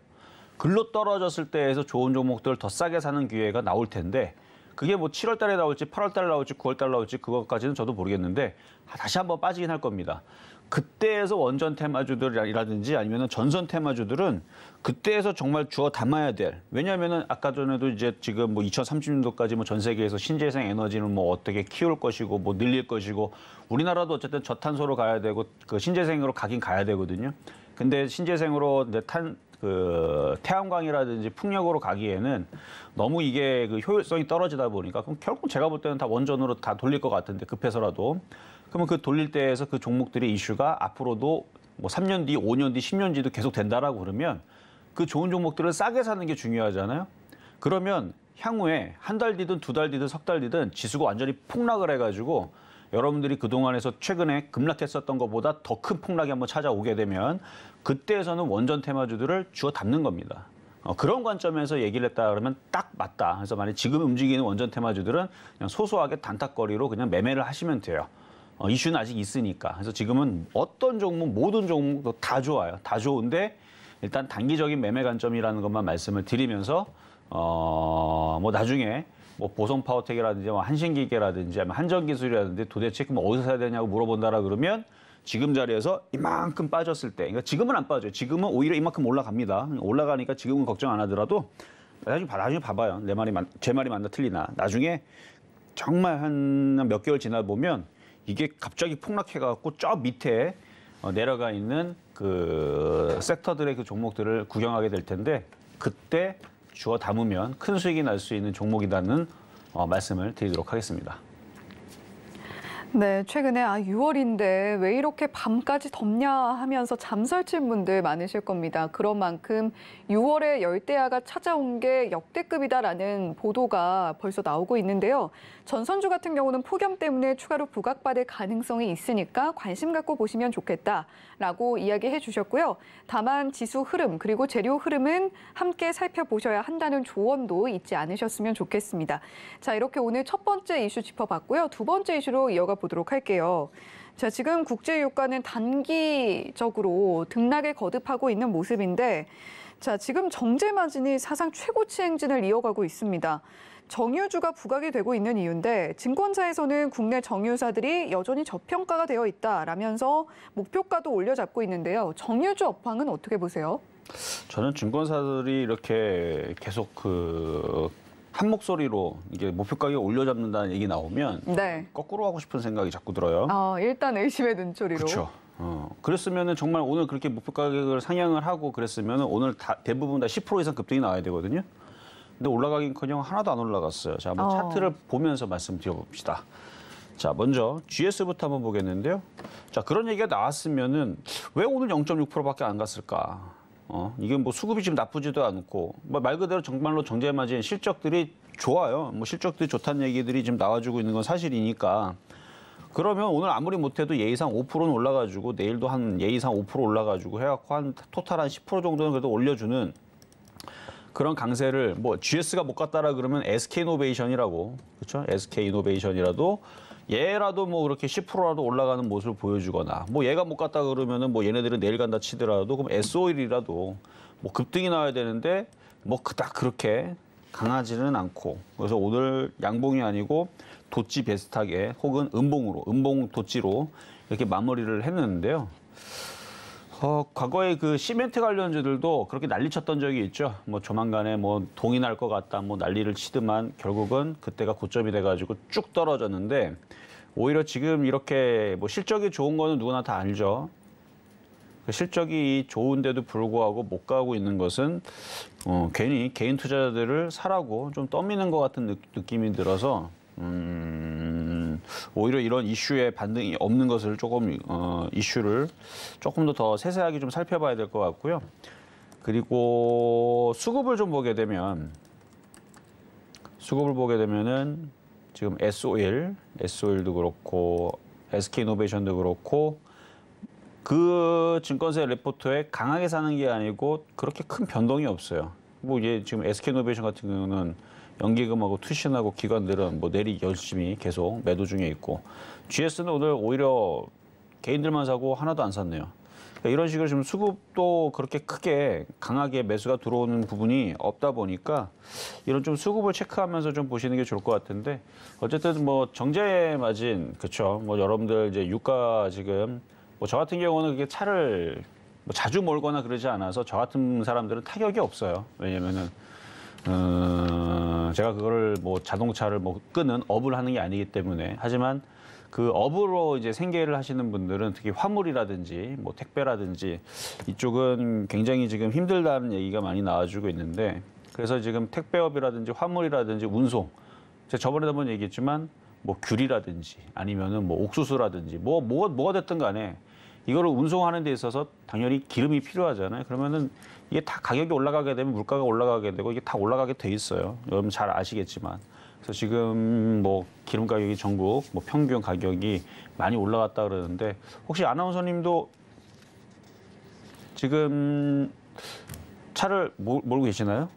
글로 떨어졌을 때에서 좋은 종목들 더 싸게 사는 기회가 나올 텐데 그게 뭐 7월 달에 나올지 8월 달에 나올지 9월 달에 나올지 그것까지는 저도 모르겠는데 다시 한번 빠지긴 할 겁니다. 그때에서 원전 테마주들이라든지 아니면 전선 테마주들은 그때에서 정말 주워 담아야 될. 왜냐하면은 아까 전에도 이제 지금 뭐 2030년도까지 뭐 전 세계에서 신재생 에너지는 뭐 어떻게 키울 것이고 뭐 늘릴 것이고 우리나라도 어쨌든 저탄소로 가야 되고 그 신재생으로 가긴 가야 되거든요. 근데 신재생으로 태양광이라든지 풍력으로 가기에는 너무 이게 그 효율성이 떨어지다 보니까 그럼 결국 제가 볼 때는 다 원전으로 다 돌릴 것 같은데 급해서라도 그러면 그 돌릴 때에서 그 종목들의 이슈가 앞으로도 뭐 3년 뒤, 5년 뒤, 10년 뒤도 계속 된다라고 그러면 그 좋은 종목들을 싸게 사는 게 중요하잖아요. 그러면 향후에 한 달 뒤든 2달 뒤든 3달 뒤든 지수가 완전히 폭락을 해가지고 여러분들이 그동안에서 최근에 급락했었던 것보다 더 큰 폭락이 한번 찾아오게 되면 그때에서는 원전 테마주들을 주워 담는 겁니다. 그런 관점에서 얘기를 했다 그러면 딱 맞다. 그래서 만약 지금 움직이는 원전 테마주들은 그냥 소소하게 단타거리로 그냥 매매를 하시면 돼요. 이슈는 아직 있으니까. 그래서 지금은 어떤 종목, 모든 종목도 다 좋아요. 다 좋은데 일단 단기적인 매매 관점이라는 것만 말씀을 드리면서 뭐 나중에 뭐 보성 파워텍이라든지 뭐 한신기계라든지 아니면 한전기술이라든지 도대체 그럼 어디서 사야 되냐고 물어본다라 그러면 지금 자리에서 이만큼 빠졌을 때, 그러니까 지금은 안 빠져요. 지금은 오히려 이만큼 올라갑니다. 올라가니까 지금은 걱정 안 하더라도 나중에 봐봐요. 제 말이 맞나 틀리나. 나중에 정말 한 몇 개월 지나 보면 이게 갑자기 폭락해갖고 저 밑에 내려가 있는 그 섹터들의 그 종목들을 구경하게 될 텐데 그때 주워 담으면 큰 수익이 날 수 있는 종목이라는 말씀을 드리도록 하겠습니다. 네, 최근에 6월인데 왜 이렇게 밤까지 덥냐 하면서 잠설친 분들 많으실 겁니다. 그런 만큼 6월에 열대야가 찾아온 게 역대급이다라는 보도가 벌써 나오고 있는데요. 전선주 같은 경우는 폭염 때문에 추가로 부각받을 가능성이 있으니까 관심 갖고 보시면 좋겠다라고 이야기해 주셨고요. 다만 지수 흐름 그리고 재료 흐름은 함께 살펴보셔야 한다는 조언도 잊지 않으셨으면 좋겠습니다. 자, 이렇게 오늘 첫 번째 이슈 짚어봤고요. 두 번째 이슈로 이어가 보도록 할게요. 자, 지금 국제유가는 단기적으로 등락에 거듭하고 있는 모습인데, 자, 지금 정제 마진이 사상 최고치 행진을 이어가고 있습니다. 정유주가 부각이 되고 있는 이유인데 증권사에서는 국내 정유사들이 여전히 저평가가 되어 있다라면서 목표가도 올려잡고 있는데요. 정유주 업황은 어떻게 보세요? 저는 증권사들이 이렇게 계속 한 목소리로 이게 목표 가격 올려잡는다는 얘기 나오면 네. 거꾸로 하고 싶은 생각이 자꾸 들어요. 일단 의심의 눈초리로. 그렇죠. 그랬으면은 정말 오늘 그렇게 목표 가격을 상향을 하고 그랬으면은 오늘 대부분 다 10% 이상 급등이 나와야 되거든요. 근데 올라가긴커녕 하나도 안 올라갔어요. 자, 한번 차트를 보면서 말씀드려봅시다. 자, 먼저 GS부터 한번 보겠는데요. 자, 그런 얘기가 나왔으면은 왜 오늘 0.6%밖에 안 갔을까? 이게 뭐 수급이 지금 나쁘지도 않고 말 그대로 정말로 정제 마진 실적들이 좋아요. 뭐 실적들이 좋다는 얘기들이 지금 나와주고 있는 건 사실이니까. 그러면 오늘 아무리 못해도 예의상 5%는 올라가지고 내일도 한 예의상 5% 올라가지고 해갖고 한 토탈 한 10% 정도는 그래도 올려주는 그런 강세를 뭐 GS가 못 갔다라 그러면 SK이노베이션이라고 그렇죠? SK이노베이션이라도 얘라도 뭐 그렇게 10%라도 올라가는 모습을 보여주거나 뭐 얘가 못 갔다 그러면은 뭐 얘네들은 내일 간다 치더라도 그럼 S-오일이라도 뭐 급등이 나와야 되는데 뭐 그닥 그렇게 강하지는 않고 그래서 오늘 양봉이 아니고 도치 비슷하게 혹은 음봉 도치로 이렇게 마무리를 했는데요. 과거에 그 시멘트 관련주들도 그렇게 난리쳤던 적이 있죠. 뭐 조만간에 뭐 동이 날 것 같다, 뭐 난리를 치더만 결국은 그때가 고점이 돼가지고 쭉 떨어졌는데 오히려 지금 이렇게 뭐 실적이 좋은 거는 누구나 다 알죠. 그 실적이 좋은데도 불구하고 못 가고 있는 것은 괜히 개인 투자자들을 사라고 좀 떠미는 것 같은 느낌이 들어서 오히려 이런 이슈에 반등이 없는 것을 조금 이슈를 조금 더 세세하게 좀 살펴봐야 될 것 같고요. 그리고 수급을 좀 보게 되면은 지금 S-오일도 그렇고 SK이노베이션도 그렇고 그 증권사 레포트에 강하게 사는 게 아니고 그렇게 큰 변동이 없어요. 뭐 이게 지금 SK이노베이션 같은 경우는 연기금하고 투신하고 기관들은 뭐 내리 열심히 계속 매도 중에 있고 GS는 오늘 오히려 개인들만 사고 하나도 안 샀네요. 그러니까 이런 식으로 지금 수급도 그렇게 크게 강하게 매수가 들어오는 부분이 없다 보니까 이런 좀 수급을 체크하면서 좀 보시는 게 좋을 것 같은데 어쨌든 뭐 정제 마진 그렇죠. 뭐 여러분들 이제 유가 지금 뭐 저 같은 경우는 그게 차를 뭐 자주 몰거나 그러지 않아서 저 같은 사람들은 타격이 없어요. 왜냐면은 제가 그거를 뭐 자동차를 뭐 끄는 업을 하는 게 아니기 때문에 하지만 그 업으로 이제 생계를 하시는 분들은 특히 화물이라든지 뭐 택배라든지 이쪽은 굉장히 지금 힘들다는 얘기가 많이 나와주고 있는데 그래서 지금 택배업이라든지 화물이라든지 운송 제가 저번에도 한번 얘기했지만 뭐 귤이라든지 아니면은 뭐 옥수수라든지 뭐가 됐든 간에 이거를 운송하는 데 있어서 당연히 기름이 필요하잖아요. 그러면은 이게 다 가격이 올라가게 되면 물가가 올라가게 되고 이게 다 올라가게 돼 있어요. 여러분 잘 아시겠지만. 그래서 지금 뭐 기름 가격이 전국 뭐 평균 가격이 많이 올라갔다 그러는데 혹시 아나운서님도 지금 차를 몰고 계시나요?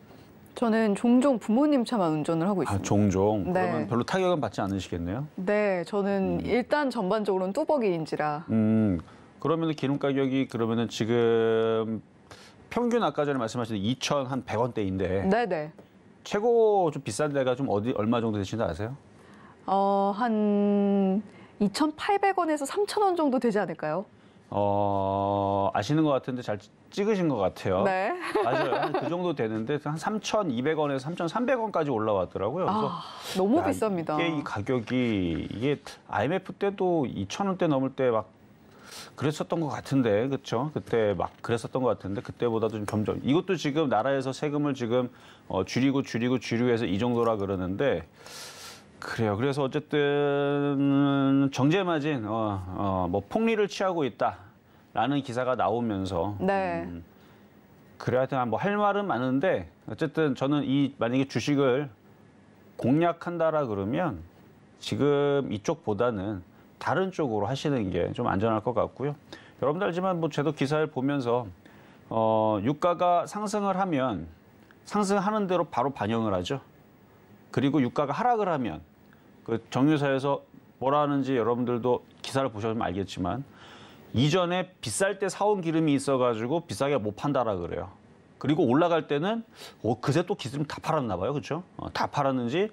저는 종종 부모님 차만 운전을 하고 있습니다. 종종? 네. 그러면 별로 타격은 받지 않으시겠네요? 네, 저는 일단 전반적으로는 뚜벅이인지라. 그러면 기름 가격이 그러면은 지금 평균 아까 전에 말씀하신 2,100원대인데 네네. 최고 좀 비싼 데가 좀 얼마 정도 되시는지 아세요? 한 2,800원에서 3,000원 정도 되지 않을까요? 아시는 것 같은데 잘 찍으신 것 같아요. 네. 맞아요. 한 그 정도 되는데 한 3,200원에서 3,300원까지 올라왔더라고요. 그래서 너무 비쌉니다. 이 가격이 이게 IMF 때도 2,000원대 넘을 때 막 그랬었던 것 같은데, 그렇죠? 그때 막 그랬었던 것 같은데 그때보다도 좀 점점 이것도 지금 나라에서 세금을 지금 줄이고 해서 이 정도라 그러는데 그래요. 그래서 어쨌든 정제마진 뭐 폭리를 취하고 있다라는 기사가 나오면서 네. 그래야 되나 뭐 할 말은 많은데 어쨌든 저는 만약에 주식을 공략한다라 그러면 지금 이쪽보다는 다른 쪽으로 하시는 게 좀 안전할 것 같고요. 여러분들 알지만 뭐 저도 기사를 보면서 유가가 상승을 하면 상승하는 대로 바로 반영을 하죠. 그리고 유가가 하락을 하면 그 정유사에서 뭐라 하는지 여러분들도 기사를 보시면 알겠지만 이전에 비쌀 때 사온 기름이 있어가지고 비싸게 못 판다라 그래요. 그리고 올라갈 때는 그새 또 기름 다 팔았나 봐요, 그렇죠? 다 팔았는지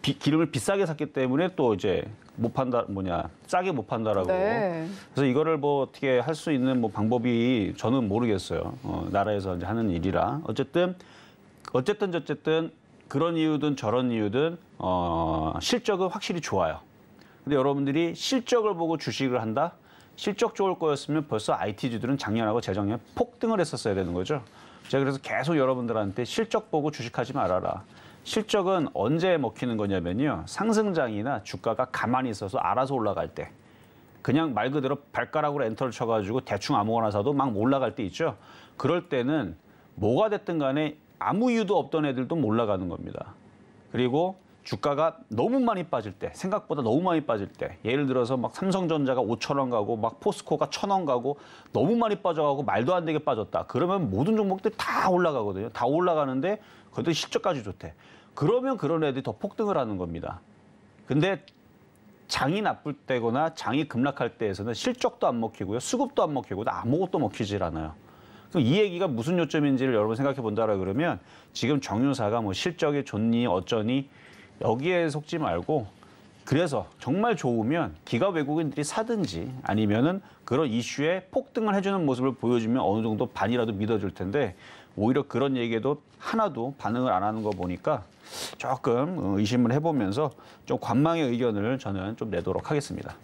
기름을 비싸게 샀기 때문에 또 이제 못 판다 싸게 못 판다라고. 네. 그래서 이거를 뭐 어떻게 할 수 있는 뭐 방법이 저는 모르겠어요. 나라에서 이제 하는 일이라 어쨌든 그런 이유든 저런 이유든 실적은 확실히 좋아요. 근데 여러분들이 실적을 보고 주식을 한다? 실적 좋을 거였으면 벌써 IT주들은 작년하고 재작년에 폭등을 했었어야 되는 거죠. 제가 그래서 계속 여러분들한테 실적 보고 주식하지 말아라. 실적은 언제 먹히는 거냐면요. 상승장이나 주가가 가만히 있어서 알아서 올라갈 때. 그냥 말 그대로 발가락으로 엔터를 쳐가지고 대충 아무거나 사도 막 올라갈 때 있죠. 그럴 때는 뭐가 됐든 간에 아무 이유도 없던 애들도 올라가는 겁니다. 그리고 주가가 너무 많이 빠질 때, 생각보다 너무 많이 빠질 때, 예를 들어서 막 삼성전자가 5,000원 가고 막 포스코가 1,000원 가고 너무 많이 빠져가고 말도 안 되게 빠졌다. 그러면 모든 종목들이 다 올라가거든요. 다 올라가는데 그것도 실적까지 좋대. 그러면 그런 애들이 더 폭등을 하는 겁니다. 근데 장이 나쁠 때거나 장이 급락할 때에서는 실적도 안 먹히고요. 수급도 안 먹히고 아무것도 먹히질 않아요. 그럼 이 얘기가 무슨 요점인지를 여러분 생각해 본다라 그러면 지금 정유사가 뭐 실적이 좋니 어쩌니 여기에 속지 말고 그래서 정말 좋으면 기가 외국인들이 사든지 아니면은 그런 이슈에 폭등을 해주는 모습을 보여주면 어느 정도 반이라도 믿어줄 텐데 오히려 그런 얘기에도 하나도 반응을 안 하는 거 보니까 조금 의심을 해보면서 좀 관망의 의견을 저는 좀 내도록 하겠습니다.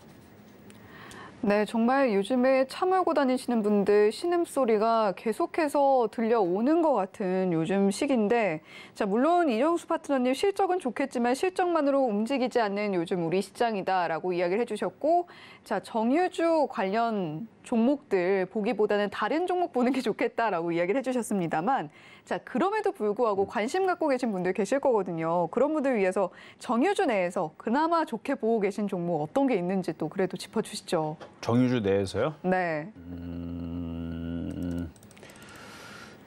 네, 정말 요즘에 차 몰고 다니시는 분들 신음소리가 계속해서 들려오는 것 같은 요즘 시기인데, 자, 물론 이정수 파트너님 실적은 좋겠지만 실적만으로 움직이지 않는 요즘 우리 시장이다라고 이야기를 해주셨고, 자, 정유주 관련 종목들 보기보다는 다른 종목 보는 게 좋겠다라고 이야기를 해주셨습니다만, 자, 그럼에도 불구하고 관심 갖고 계신 분들 계실 거거든요. 그런 분들 위해서 정유주 내에서 그나마 좋게 보고 계신 종목 어떤 게 있는지 또 그래도 짚어주시죠. 정유주 내에서요? 네.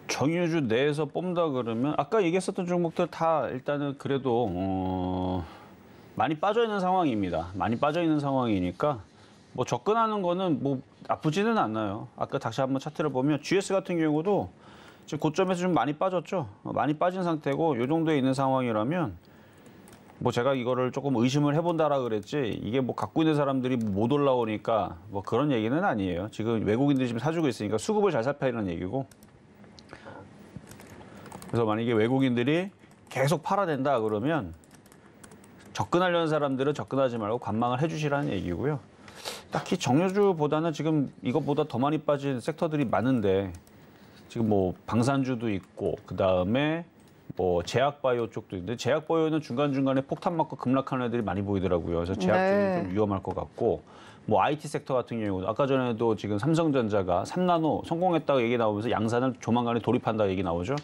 정유주 내에서 뽑는다 그러면 아까 얘기했었던 종목들 다 일단은 그래도 많이 빠져 있는 상황입니다. 많이 빠져 있는 상황이니까 뭐 접근하는 거는 뭐 나쁘지는 않아요. 아까 다시 한번 차트를 보면 GS 같은 경우도 지금 고점에서 좀 많이 빠졌죠. 많이 빠진 상태고 이 정도에 있는 상황이라면 뭐 제가 이거를 조금 의심을 해본다라 그랬지 이게 뭐 갖고 있는 사람들이 못 올라오니까 뭐 그런 얘기는 아니에요. 지금 외국인들이 지금 사주고 있으니까 수급을 잘 살펴야하는 얘기고. 그래서 만약에 외국인들이 계속 팔아댄다 그러면 접근하려는 사람들은 접근하지 말고 관망을 해주시라는 얘기고요. 딱히 정유주보다는 지금 이것보다 더 많이 빠진 섹터들이 많은데 지금 뭐 방산주도 있고 그 다음에 뭐 제약바이오 쪽도 있는데 제약바이오는 중간중간에 폭탄 맞고 급락하는 애들이 많이 보이더라고요. 그래서 제약주는 좀 위험할 것 같고 뭐 IT 섹터 같은 경우도 아까 전에도 지금 삼성전자가 3나노 성공했다고 얘기 나오면서 양산을 조만간에 돌입한다고 얘기 나오죠.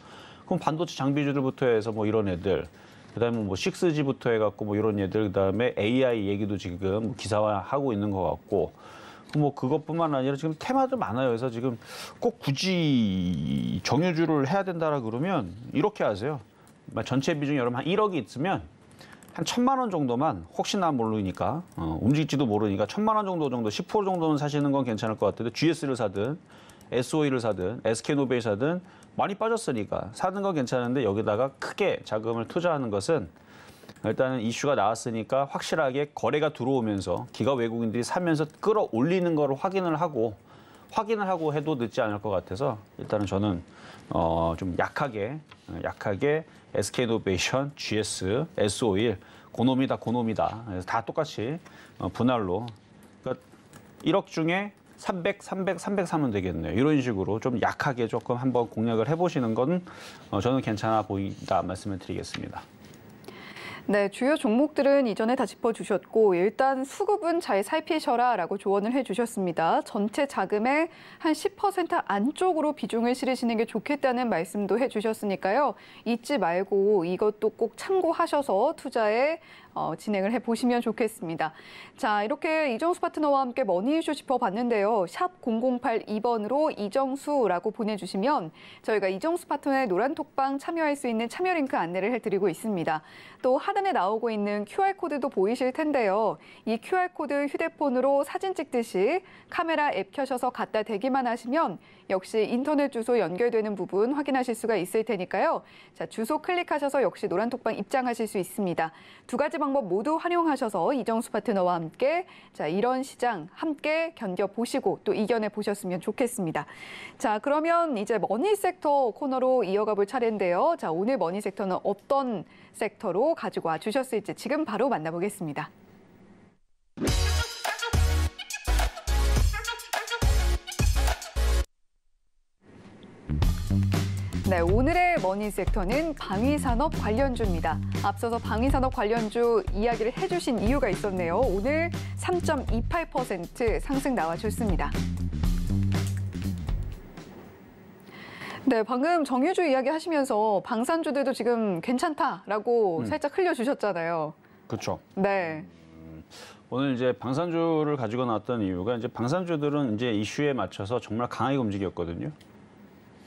그럼 반도체 장비주들부터 해서 뭐 이런 애들 그다음에 뭐 6G부터 해갖고 뭐 이런 애들 그다음에 AI 얘기도 지금 기사화하고 있는 것 같고 뭐 그것뿐만 아니라 지금 테마도 많아요. 그래서 지금 꼭 굳이 정유주를 해야 된다라 그러면 이렇게 하세요. 전체 비중이 여러분 한 1억이 있으면 한 1,000만 원 정도만 혹시나 모르니까 움직일지도 모르니까 1,000만 원 정도 10% 정도는 사시는 건 괜찮을 것 같은데 GS를 사든 SOE를 사든 SK노베이 사든 많이 빠졌으니까 사는 건 괜찮은데 여기다가 크게 자금을 투자하는 것은 일단은 이슈가 나왔으니까 확실하게 거래가 들어오면서 기가 외국인들이 사면서 끌어올리는 거를 확인을 하고 해도 늦지 않을 것 같아서 일단은 저는 좀 약하게 SK이노베이션, GS, S51 고놈이다. 그래서 다 똑같이 분할로 그러니까 1억 중에 300 사면 되겠네요. 이런 식으로 좀 약하게 조금 한번 공략을 해보시는 건 저는 괜찮아 보인다 말씀을 드리겠습니다. 네, 주요 종목들은 이전에 다 짚어주셨고 일단 수급은 잘 살피셔라라고 조언을 해주셨습니다. 전체 자금의 한 10% 안쪽으로 비중을 실으시는 게 좋겠다는 말씀도 해주셨으니까요. 잊지 말고 이것도 꼭 참고하셔서 투자에 진행을 해보시면 좋겠습니다. 자, 이렇게 이정수 파트너와 함께 머니 이슈 짚어봤는데요. 샵 0082번으로 이정수라고 보내주시면 저희가 이정수 파트너의 노란 톡방 참여할 수 있는 참여 링크 안내를 해드리고 있습니다. 또 하단에 나오고 있는 QR코드도 보이실 텐데요. 이 QR코드 휴대폰으로 사진 찍듯이 카메라 앱 켜셔서 갖다 대기만 하시면 역시 인터넷 주소 연결되는 부분 확인하실 수가 있을 테니까요. 자, 주소 클릭하셔서 역시 노란 톡방 입장하실 수 있습니다. 두 가지 방법 모두 활용하셔서 이정수 파트너와 함께 자, 이런 시장 함께 견뎌보시고 또 이겨내 보셨으면 좋겠습니다. 자, 그러면 이제 머니 섹터 코너로 이어가 볼 차례인데요. 자, 오늘 머니 섹터는 어떤 섹터로 가지고 와 주셨을지 지금 바로 만나보겠습니다. 네, 오늘의 머니 섹터는 방위산업 관련주입니다. 앞서서 방위산업 관련주 이야기를 해주신 이유가 있었네요. 오늘 3.28% 상승 나와줬습니다. 네, 방금 정유주 이야기 하시면서 방산주들도 지금 괜찮다라고 살짝 흘려주셨잖아요. 그렇죠. 네. 오늘 이제 방산주를 가지고 나왔던 이유가 이제 방산주들은 이제 이슈에 맞춰서 정말 강하게 움직였거든요.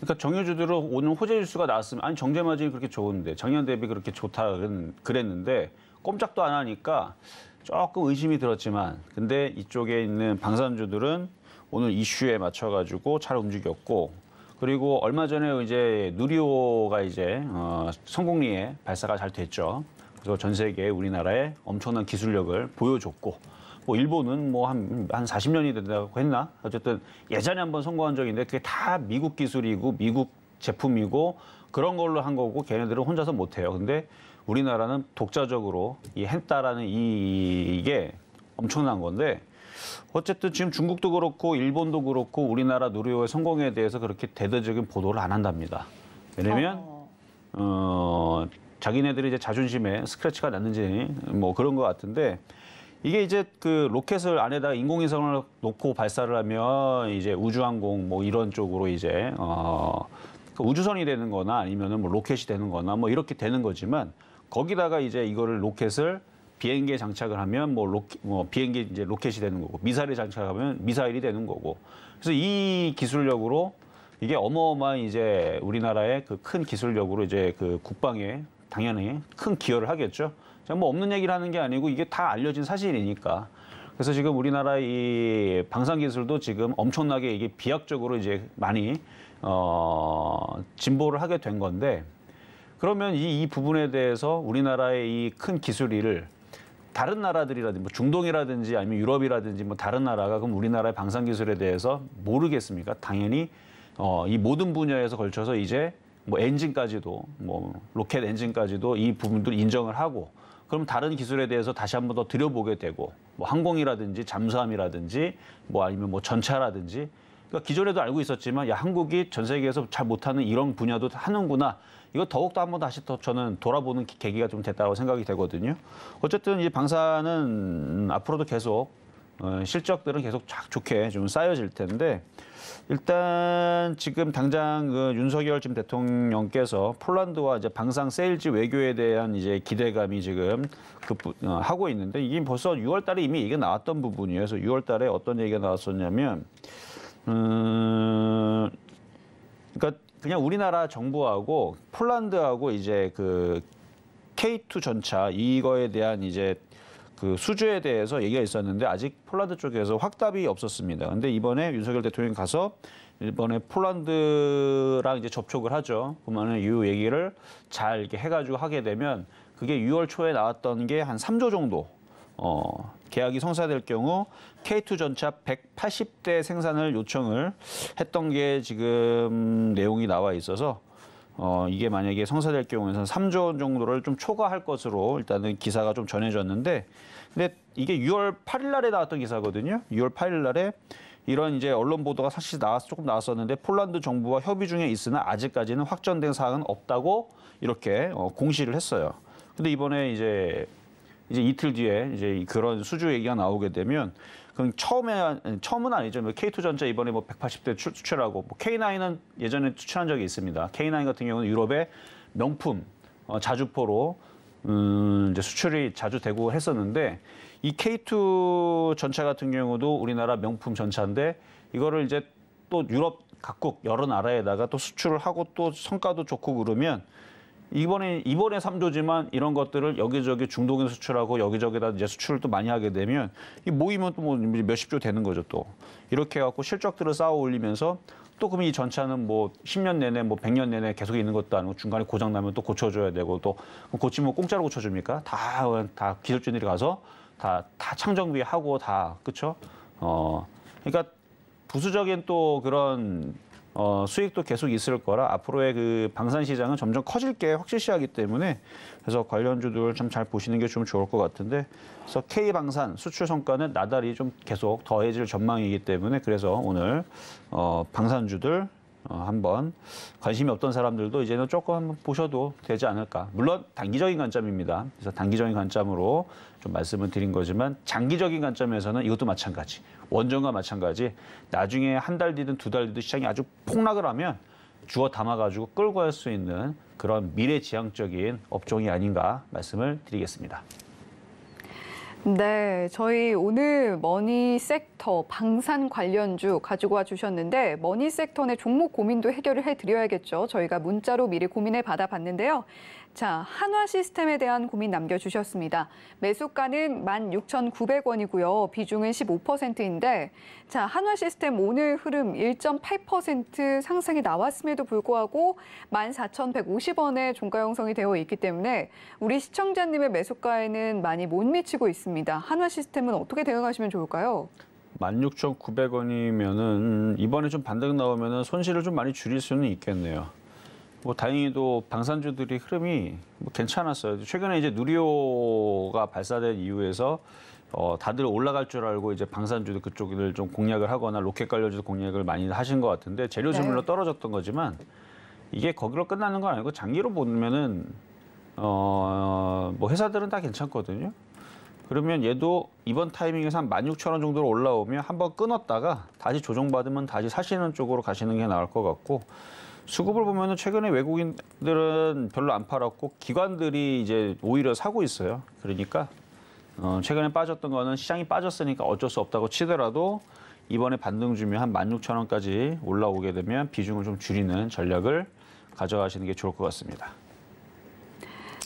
그러니까 정유주들은 오늘 호재 지수가 나왔으면 아니 정제 마진이 그렇게 좋은데 작년 대비 그렇게 좋다 그랬는데 꼼짝도 안 하니까 조금 의심이 들었지만 근데 이쪽에 있는 방산주들은 오늘 이슈에 맞춰가지고 잘 움직였고 그리고 얼마 전에 이제 누리호가 이제 성공리에 발사가 잘 됐죠. 그래서 전 세계에 우리나라의 엄청난 기술력을 보여줬고 뭐 일본은 뭐 한 40년이 된다고 했나? 어쨌든 예전에 한번 성공한 적인데 그게 다 미국 기술이고 미국 제품이고 그런 걸로 한 거고 걔네들은 혼자서 못 해요. 근데 우리나라는 독자적으로 했다라는 이게 엄청난 건데 어쨌든 지금 중국도 그렇고 일본도 그렇고 우리나라 누리호의 성공에 대해서 그렇게 대대적인 보도를 안 한답니다. 왜냐면 자기네들이 이제 자존심에 스크래치가 났는지 뭐 그런 것 같은데 이게 이제 그 로켓을 안에다가 인공위성을 놓고 발사를 하면 이제 우주항공 뭐 이런 쪽으로 이제 그 우주선이 되는 거나 아니면은 뭐 로켓이 되는 거나 뭐 이렇게 되는 거지만 거기다가 이제 이거를 로켓을 비행기에 장착을 하면 뭐 비행기 이제 로켓이 되는 거고 미사일에 장착하면 미사일이 되는 거고 그래서 이 기술력으로 이게 어마어마한 이제 우리나라의 그 큰 기술력으로 이제 그 국방에 당연히 큰 기여를 하겠죠. 뭐 없는 얘기를 하는 게 아니고 이게 다 알려진 사실이니까. 그래서 지금 우리나라 이 방산 기술도 지금 엄청나게 이게 비약적으로 이제 많이 진보를 하게 된 건데 그러면 이 부분에 대해서 우리나라의 이 큰 기술을 다른 나라들이라든지 뭐 중동이라든지 아니면 유럽이라든지 뭐 다른 나라가 그럼 우리나라의 방산 기술에 대해서 모르겠습니까? 당연히 이 모든 분야에서 걸쳐서 이제 뭐 엔진까지도 뭐 로켓 엔진까지도 이 부분들 인정을 하고 그럼 다른 기술에 대해서 다시 한번 더 들여보게 되고 뭐 항공이라든지 잠수함이라든지 뭐 아니면 뭐 전차라든지 그러니까 기존에도 알고 있었지만 야 한국이 전 세계에서 잘 못하는 이런 분야도 하는구나 이거 더욱더 한번 다시 더 저는 돌아보는 계기가 좀 됐다고 생각이 되거든요. 어쨌든 이 방사는 앞으로도 계속 실적들은 계속 좋게 좀 쌓여질 텐데 일단 지금 당장 그 윤석열 지금 대통령께서 폴란드와 이제 방산 세일즈 외교에 대한 이제 기대감이 지금 하고 있는데 이게 벌써 6월 달에 이미 얘기가 나왔던 부분이에요. 그래서 6월 달에 어떤 얘기가 나왔었냐면 그러니까 그냥 우리나라 정부하고 폴란드하고 이제 그 K2 전차 이거에 대한 이제 그 수주에 대해서 얘기가 있었는데 아직 폴란드 쪽에서 확답이 없었습니다. 근데 이번에 윤석열 대통령이 가서 이번에 폴란드랑 이제 접촉을 하죠. 그러면 이 얘기를 잘 이렇게 해가지고 하게 되면 그게 6월 초에 나왔던 게 한 3조 정도 계약이 성사될 경우 K2 전차 180대 생산을 요청을 했던 게 지금 내용이 나와 있어서 이게 만약에 성사될 경우에는 3조 원 정도를 좀 초과할 것으로 일단은 기사가 좀 전해졌는데 근데 이게 6월 8일 날에 나왔던 기사거든요. 6월 8일 날에 이런 이제 언론 보도가 사실 조금 나왔었는데 폴란드 정부와 협의 중에 있으나 아직까지는 확정된 사항은 없다고 이렇게 공시를 했어요. 근데 이번에 이제 이틀 뒤에 이제 그런 수주 얘기가 나오게 되면 그럼 처음은 아니죠. K2 전차 이번에 뭐 180대 수출하고 뭐 K9은 예전에 수출한 적이 있습니다. K9 같은 경우는 유럽의 명품 자주포로 이제 수출이 자주 되고 했었는데 이 K2 전차 같은 경우도 우리나라 명품 전차인데 이거를 이제 또 유럽 각국 여러 나라에다가 또 수출을 하고 또 성과도 좋고 그러면 이번에 3조지만 이런 것들을 여기저기 중동에 수출하고 여기저기다 이제 수출을 또 많이 하게 되면 이 모이면 또 뭐 몇십 조 되는 거죠 또. 이렇게 해갖고 실적들을 쌓아 올리면서 또 그러면 이 전차는 뭐 10년 내내 뭐 100년 내내 계속 있는 것도 아니고 중간에 고장 나면 또 고쳐줘야 되고 또 고치면 공짜로 고쳐줍니까? 다 기술진들이 가서 다 창정비하고 다 그렇죠? 그러니까 부수적인 또 그런 수익도 계속 있을 거라 앞으로의 그 방산 시장은 점점 커질 게 확실시하기 때문에 그래서 관련주들 좀 잘 보시는 게 좀 좋을 것 같은데 그래서 K 방산 수출 성과는 나달이 좀 계속 더해질 전망이기 때문에 그래서 오늘 방산주들 한번 관심이 없던 사람들도 이제는 조금 한번 보셔도 되지 않을까. 물론 단기적인 관점입니다. 그래서 단기적인 관점으로 좀 말씀을 드린 거지만 장기적인 관점에서는 이것도 마찬가지. 원전과 마찬가지. 나중에 한 달 뒤든 두 달 뒤든 시장이 아주 폭락을 하면 주워 담아가지고 끌고 갈 수 있는 그런 미래지향적인 업종이 아닌가 말씀을 드리겠습니다. 네, 저희 오늘 머니 섹터 방산 관련주 가지고 와 주셨는데 머니 섹터 내 종목 고민도 해결을 해드려야겠죠. 저희가 문자로 미리 고민해 받아봤는데요. 자, 한화 시스템에 대한 고민 남겨주셨습니다. 매수가는 16,900원이고요. 비중은 15%인데 자, 한화 시스템 오늘 흐름 1.8% 상승이 나왔음에도 불구하고 14,150원에 종가 형성이 되어 있기 때문에 우리 시청자님의 매수가에는 많이 못 미치고 있습니다. 한화 시스템은 어떻게 대응하시면 좋을까요? 16,900원이면은 이번에 좀 반등 나오면은 손실을 좀 많이 줄일 수는 있겠네요. 뭐 다행히도 방산주들이 흐름이 뭐 괜찮았어요. 최근에 이제 누리호가 발사된 이후에서 다들 올라갈 줄 알고 이제 방산주들 그쪽을 좀 공략을 하거나 로켓 관련주도 공략을 많이 하신 것 같은데 재료주 물론 떨어졌던 거지만 이게 거기로 끝나는 건 아니고 장기로 보면은 뭐 회사들은 다 괜찮거든요. 그러면 얘도 이번 타이밍에서 한 16,000원 정도로 올라오면 한번 끊었다가 다시 조정받으면 다시 사시는 쪽으로 가시는 게 나을 것 같고 수급을 보면은 최근에 외국인들은 별로 안 팔았고 기관들이 이제 오히려 사고 있어요. 그러니까 최근에 빠졌던 거는 시장이 빠졌으니까 어쩔 수 없다고 치더라도 이번에 반등 주면 한 16,000원까지 올라오게 되면 비중을 좀 줄이는 전략을 가져가시는 게 좋을 것 같습니다.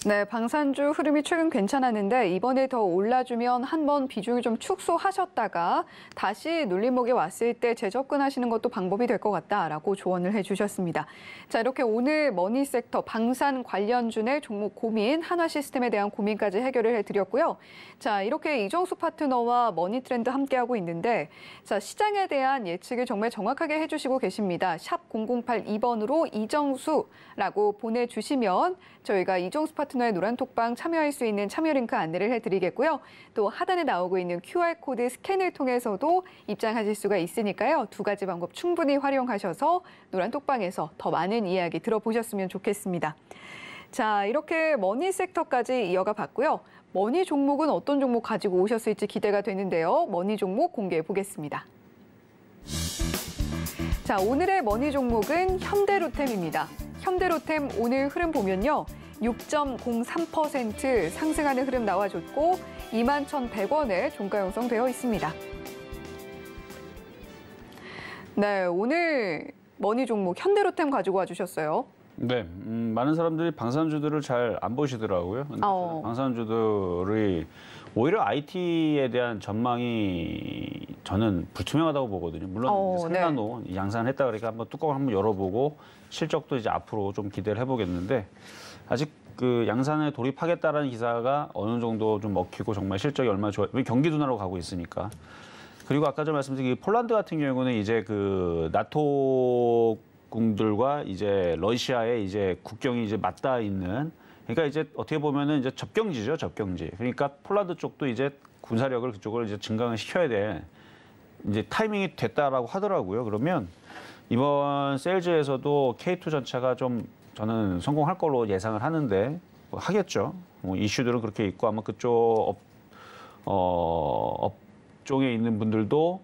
네, 방산주 흐름이 최근 괜찮았는데 이번에 더 올라주면 한번 비중을 좀 축소하셨다가 다시 눌림목에 왔을 때 재접근하시는 것도 방법이 될 것 같다라고 조언을 해주셨습니다. 자, 이렇게 오늘 머니섹터 방산 관련주 내 종목 고민, 한화 시스템에 대한 고민까지 해결을 해드렸고요. 자, 이렇게 이정수 파트너와 머니트렌드 함께하고 있는데 자, 시장에 대한 예측을 정말 정확하게 해주시고 계십니다. 샵 0082번으로 이정수라고 보내주시면 저희가 이정수 파트너의 노란톡방 참여할 수 있는 참여 링크 안내를 해드리겠고요. 또 하단에 나오고 있는 QR코드 스캔을 통해서도 입장하실 수가 있으니까요. 두 가지 방법 충분히 활용하셔서 노란톡방에서 더 많은 이야기 들어보셨으면 좋겠습니다. 자, 이렇게 머니 섹터까지 이어가 봤고요. 머니 종목은 어떤 종목 가지고 오셨을지 기대가 되는데요. 머니 종목 공개해 보겠습니다. 자, 오늘의 머니 종목은 현대로템입니다. 현대로템 오늘 흐름 보면요. 6.03% 상승하는 흐름 나와줬고 21,100원에 종가 형성되어 있습니다. 네, 오늘 머니 종목 현대로템 가지고 와주셨어요. 네, 많은 사람들이 방산주들을 잘 안 보시더라고요. 근데 방산주들이 오히려 IT에 대한 전망이 저는 불투명하다고 보거든요. 물론 상단도 양산했다 그러니까 한번 뚜껑을 한번 열어보고 실적도 이제 앞으로 좀 기대를 해보겠는데 아직 그 양산에 돌입하겠다라는 기사가 어느 정도 좀 먹히고 정말 실적이 얼마나 좋아? 왜 경기 둔화로 가고 있으니까. 그리고 아까 전 말씀드린 폴란드 같은 경우는 이제 그 나토 국들과 이제 러시아의 이제 국경이 이제 맞닿아 있는 그러니까 이제 어떻게 보면은 이제 접경지죠, 접경지. 그러니까 폴란드 쪽도 이제 군사력을 그쪽을 이제 증강을 시켜야 돼. 이제 타이밍이 됐다라고 하더라고요. 그러면 이번 세일즈에서도 K2 전차가 좀 저는 성공할 걸로 예상을 하는데 하겠죠. 이슈들은 그렇게 있고 아마 그쪽 업종에 있는 분들도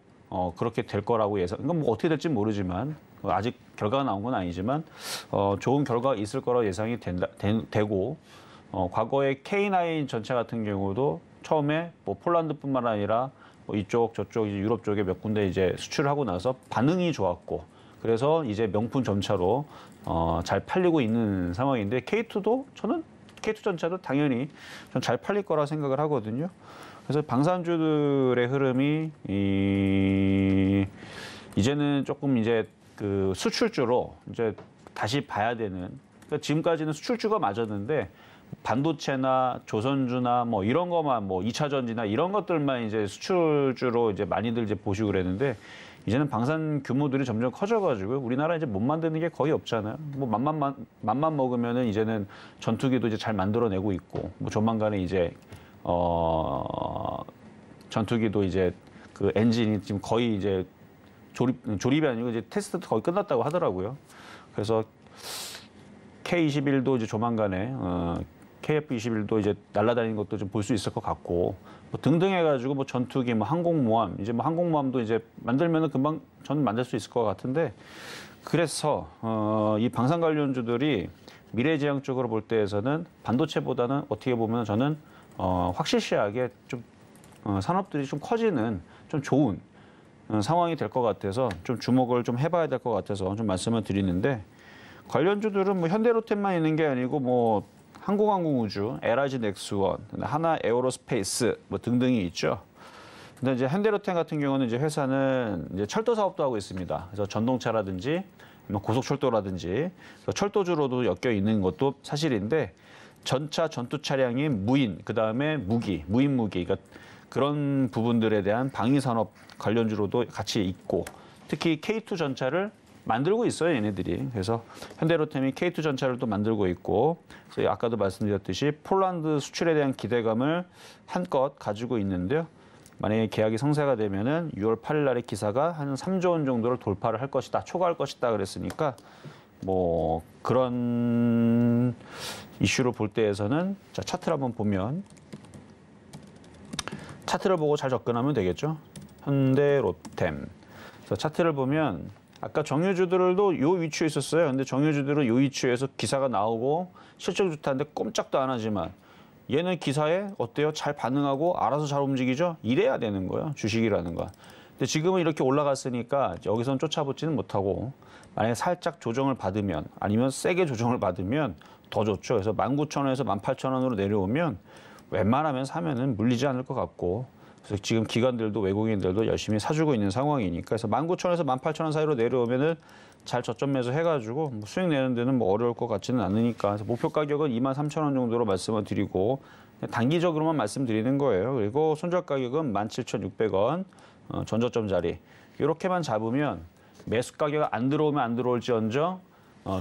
그렇게 될 거라고 예상. 이건 뭐 어떻게 될지 모르지만 아직 결과가 나온 건 아니지만 좋은 결과가 있을 거라고 예상이 되고 과거에 K9 전체 같은 경우도 처음에 뭐 폴란드뿐만 아니라 뭐 이쪽 저쪽 이제 유럽 쪽에 몇 군데 이제 수출을 하고 나서 반응이 좋았고 그래서 이제 명품 전차로 잘 팔리고 있는 상황인데 K2도 저는 K2 전차도 당연히 좀 잘 팔릴 거라 생각을 하거든요. 그래서 방산주들의 흐름이 이제는 조금 이제 그 수출주로 이제 다시 봐야 되는. 그러니까 지금까지는 수출주가 맞았는데 반도체나 조선주나 뭐 이런 것만 뭐 2차 전지나 이런 것들만 이제 수출주로 이제 많이들 이제 보시고 그랬는데 이제는 방산 규모들이 점점 커져가지고 우리나라 이제 못 만드는 게 거의 없잖아요. 뭐 맘만 먹으면은 이제는 전투기도 이제 잘 만들어내고 있고 뭐 조만간에 이제 전투기도 이제 그 엔진이 지금 거의 이제 조립이 아니고 이제 테스트도 거의 끝났다고 하더라고요. 그래서 K21도 이제 조만간에 KF21도 이제 날아다니는 것도 좀 볼 수 있을 것 같고 뭐 등등 해가지고 뭐 전투기, 뭐 항공모함 이제 뭐 항공모함도 이제 만들면은 금방 저는 만들 수 있을 것 같은데 그래서 이 방산 관련주들이 미래지향적으로 볼 때에서는 반도체보다는 어떻게 보면 저는 확실시하게 좀 산업들이 좀 커지는 좀 좋은 상황이 될 것 같아서 좀 주목을 좀 해봐야 될 것 같아서 좀 말씀을 드리는데 관련주들은 뭐 현대로템만 있는 게 아니고 뭐 항공우주, LRG 넥스원, 하나 에어로스페이스 뭐 등등이 있죠. 근데 이제 현대로템 같은 경우는 이제 회사는 이제 철도 사업도 하고 있습니다. 그래서 전동차라든지 뭐 고속철도라든지 철도주로도 엮여 있는 것도 사실인데 전차 전투 차량이 무인, 그 다음에 무인 무기, 그러니까 그런 부분들에 대한 방위 산업 관련주로도 같이 있고 특히 K2 전차를 만들고 있어요, 얘네들이. 그래서 현대로템이 K2 전차를 또 만들고 있고, 그래서 아까도 말씀드렸듯이 폴란드 수출에 대한 기대감을 한껏 가지고 있는데요. 만약에 계약이 성사가 되면은 6월 8일 날의 기사가 한 3조 원 정도를 돌파를 할 것이다, 초과할 것이다 그랬으니까 뭐 그런 이슈로 볼 때에서는 자, 차트를 한번 보면 차트를 보고 잘 접근하면 되겠죠. 현대로템. 그래서 차트를 보면 아까 정유주들도 요 위치에 있었어요. 근데 정유주들은 요 위치에서 기사가 나오고 실적 좋다는데 꼼짝도 안 하지만 얘는 기사에 어때요? 잘 반응하고 알아서 잘 움직이죠? 이래야 되는 거예요. 주식이라는 건. 근데 지금은 이렇게 올라갔으니까 여기서는 쫓아붙지는 못하고 만약에 살짝 조정을 받으면 아니면 세게 조정을 받으면 더 좋죠. 그래서 19,000원에서 18,000원으로 내려오면 웬만하면 사면은 물리지 않을 것 같고 그래서 지금 기관들도 외국인들도 열심히 사주고 있는 상황이니까 그래서 19,000원에서 18,000원 사이로 내려오면은 잘 저점 매수 해가지고 뭐 수익 내는 데는 뭐 어려울 것 같지는 않으니까 그래서 목표 가격은 23,000원 정도로 말씀을 드리고 단기적으로만 말씀드리는 거예요. 그리고 손절 가격은 17,600원 전저점 자리 이렇게만 잡으면 매수 가격 안 들어오면 안 들어올지언정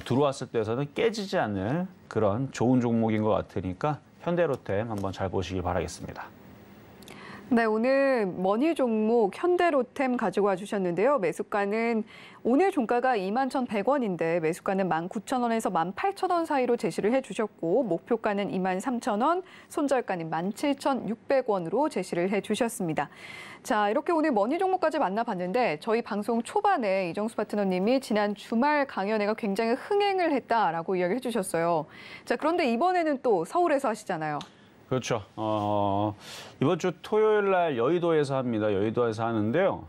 들어왔을 때에서는 깨지지 않는 그런 좋은 종목인 것 같으니까 현대로템 한번 잘 보시길 바라겠습니다. 네, 오늘 머니 종목 현대로템 가지고 와주셨는데요. 매수가는 오늘 종가가 21,100원인데 매수가는 19,000원에서 18,000원 사이로 제시를 해주셨고 목표가는 23,000원, 손절가는 17,600원으로 제시를 해주셨습니다. 자, 이렇게 오늘 머니 종목까지 만나봤는데 저희 방송 초반에 이정수 파트너님이 지난 주말 강연회가 굉장히 흥행을 했다라고 이야기를 해주셨어요. 자, 그런데 이번에는 또 서울에서 하시잖아요. 그렇죠. 이번 주 토요일 날 여의도에서 합니다. 여의도에서 하는데요.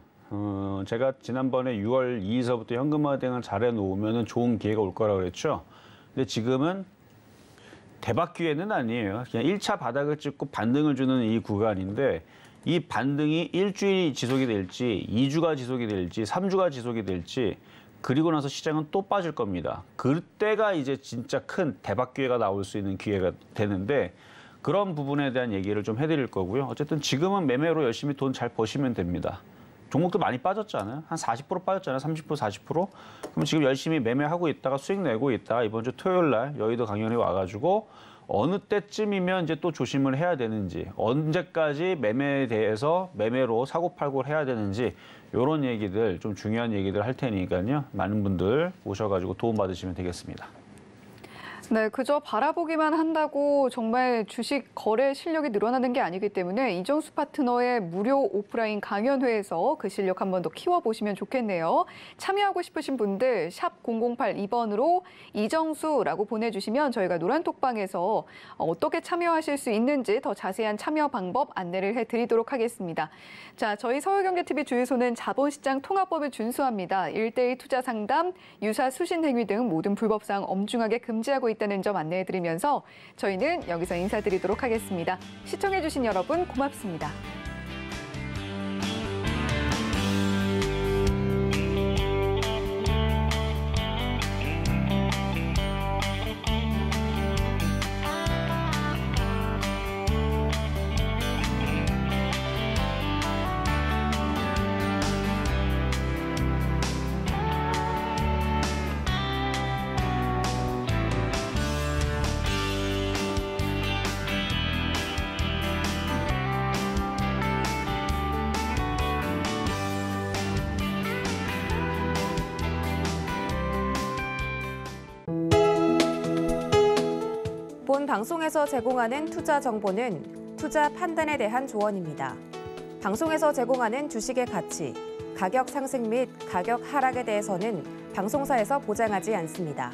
제가 지난번에 6월 2일서부터 현금화 대응을 잘 해놓으면 좋은 기회가 올 거라고 그랬죠. 근데 지금은 대박 기회는 아니에요. 그냥 1차 바닥을 찍고 반등을 주는 이 구간인데 이 반등이 일주일이 지속이 될지 2주가 지속이 될지 3주가 지속이 될지 그리고 나서 시장은 또 빠질 겁니다. 그때가 이제 진짜 큰 대박 기회가 나올 수 있는 기회가 되는데 그런 부분에 대한 얘기를 좀 해드릴 거고요. 어쨌든 지금은 매매로 열심히 돈 잘 버시면 됩니다. 종목도 많이 빠졌잖아요. 한 40% 빠졌잖아요. 30%, 40%. 그럼 지금 열심히 매매하고 있다가 수익 내고 있다가 이번 주 토요일 날 여의도 강연에 와가지고 어느 때쯤이면 이제 또 조심을 해야 되는지 언제까지 매매에 대해서 매매로 사고팔고를 해야 되는지 이런 얘기들 좀 중요한 얘기들 할 테니까요. 많은 분들 오셔가지고 도움 받으시면 되겠습니다. 네, 그저 바라보기만 한다고 정말 주식 거래 실력이 늘어나는 게 아니기 때문에 이정수 파트너의 무료 오프라인 강연회에서 그 실력 한 번 더 키워보시면 좋겠네요. 참여하고 싶으신 분들 샵 0082번으로 이정수라고 보내주시면 저희가 노란톡방에서 어떻게 참여하실 수 있는지 더 자세한 참여 방법 안내를 해드리도록 하겠습니다. 자, 저희 서울경제TV 주유소는 자본시장 통합법을 준수합니다. 1:1 투자 상담, 유사 수신 행위 등 모든 불법사항 엄중하게 금지하고 있다는 점 안내해드리면서 저희는 여기서 인사드리도록 하겠습니다. 시청해주신 여러분 고맙습니다. 본 방송에서 제공하는 투자 정보는 투자 판단에 대한 조언입니다. 방송에서 제공하는 주식의 가치, 가격 상승 및 가격 하락에 대해서는 방송사에서 보장하지 않습니다.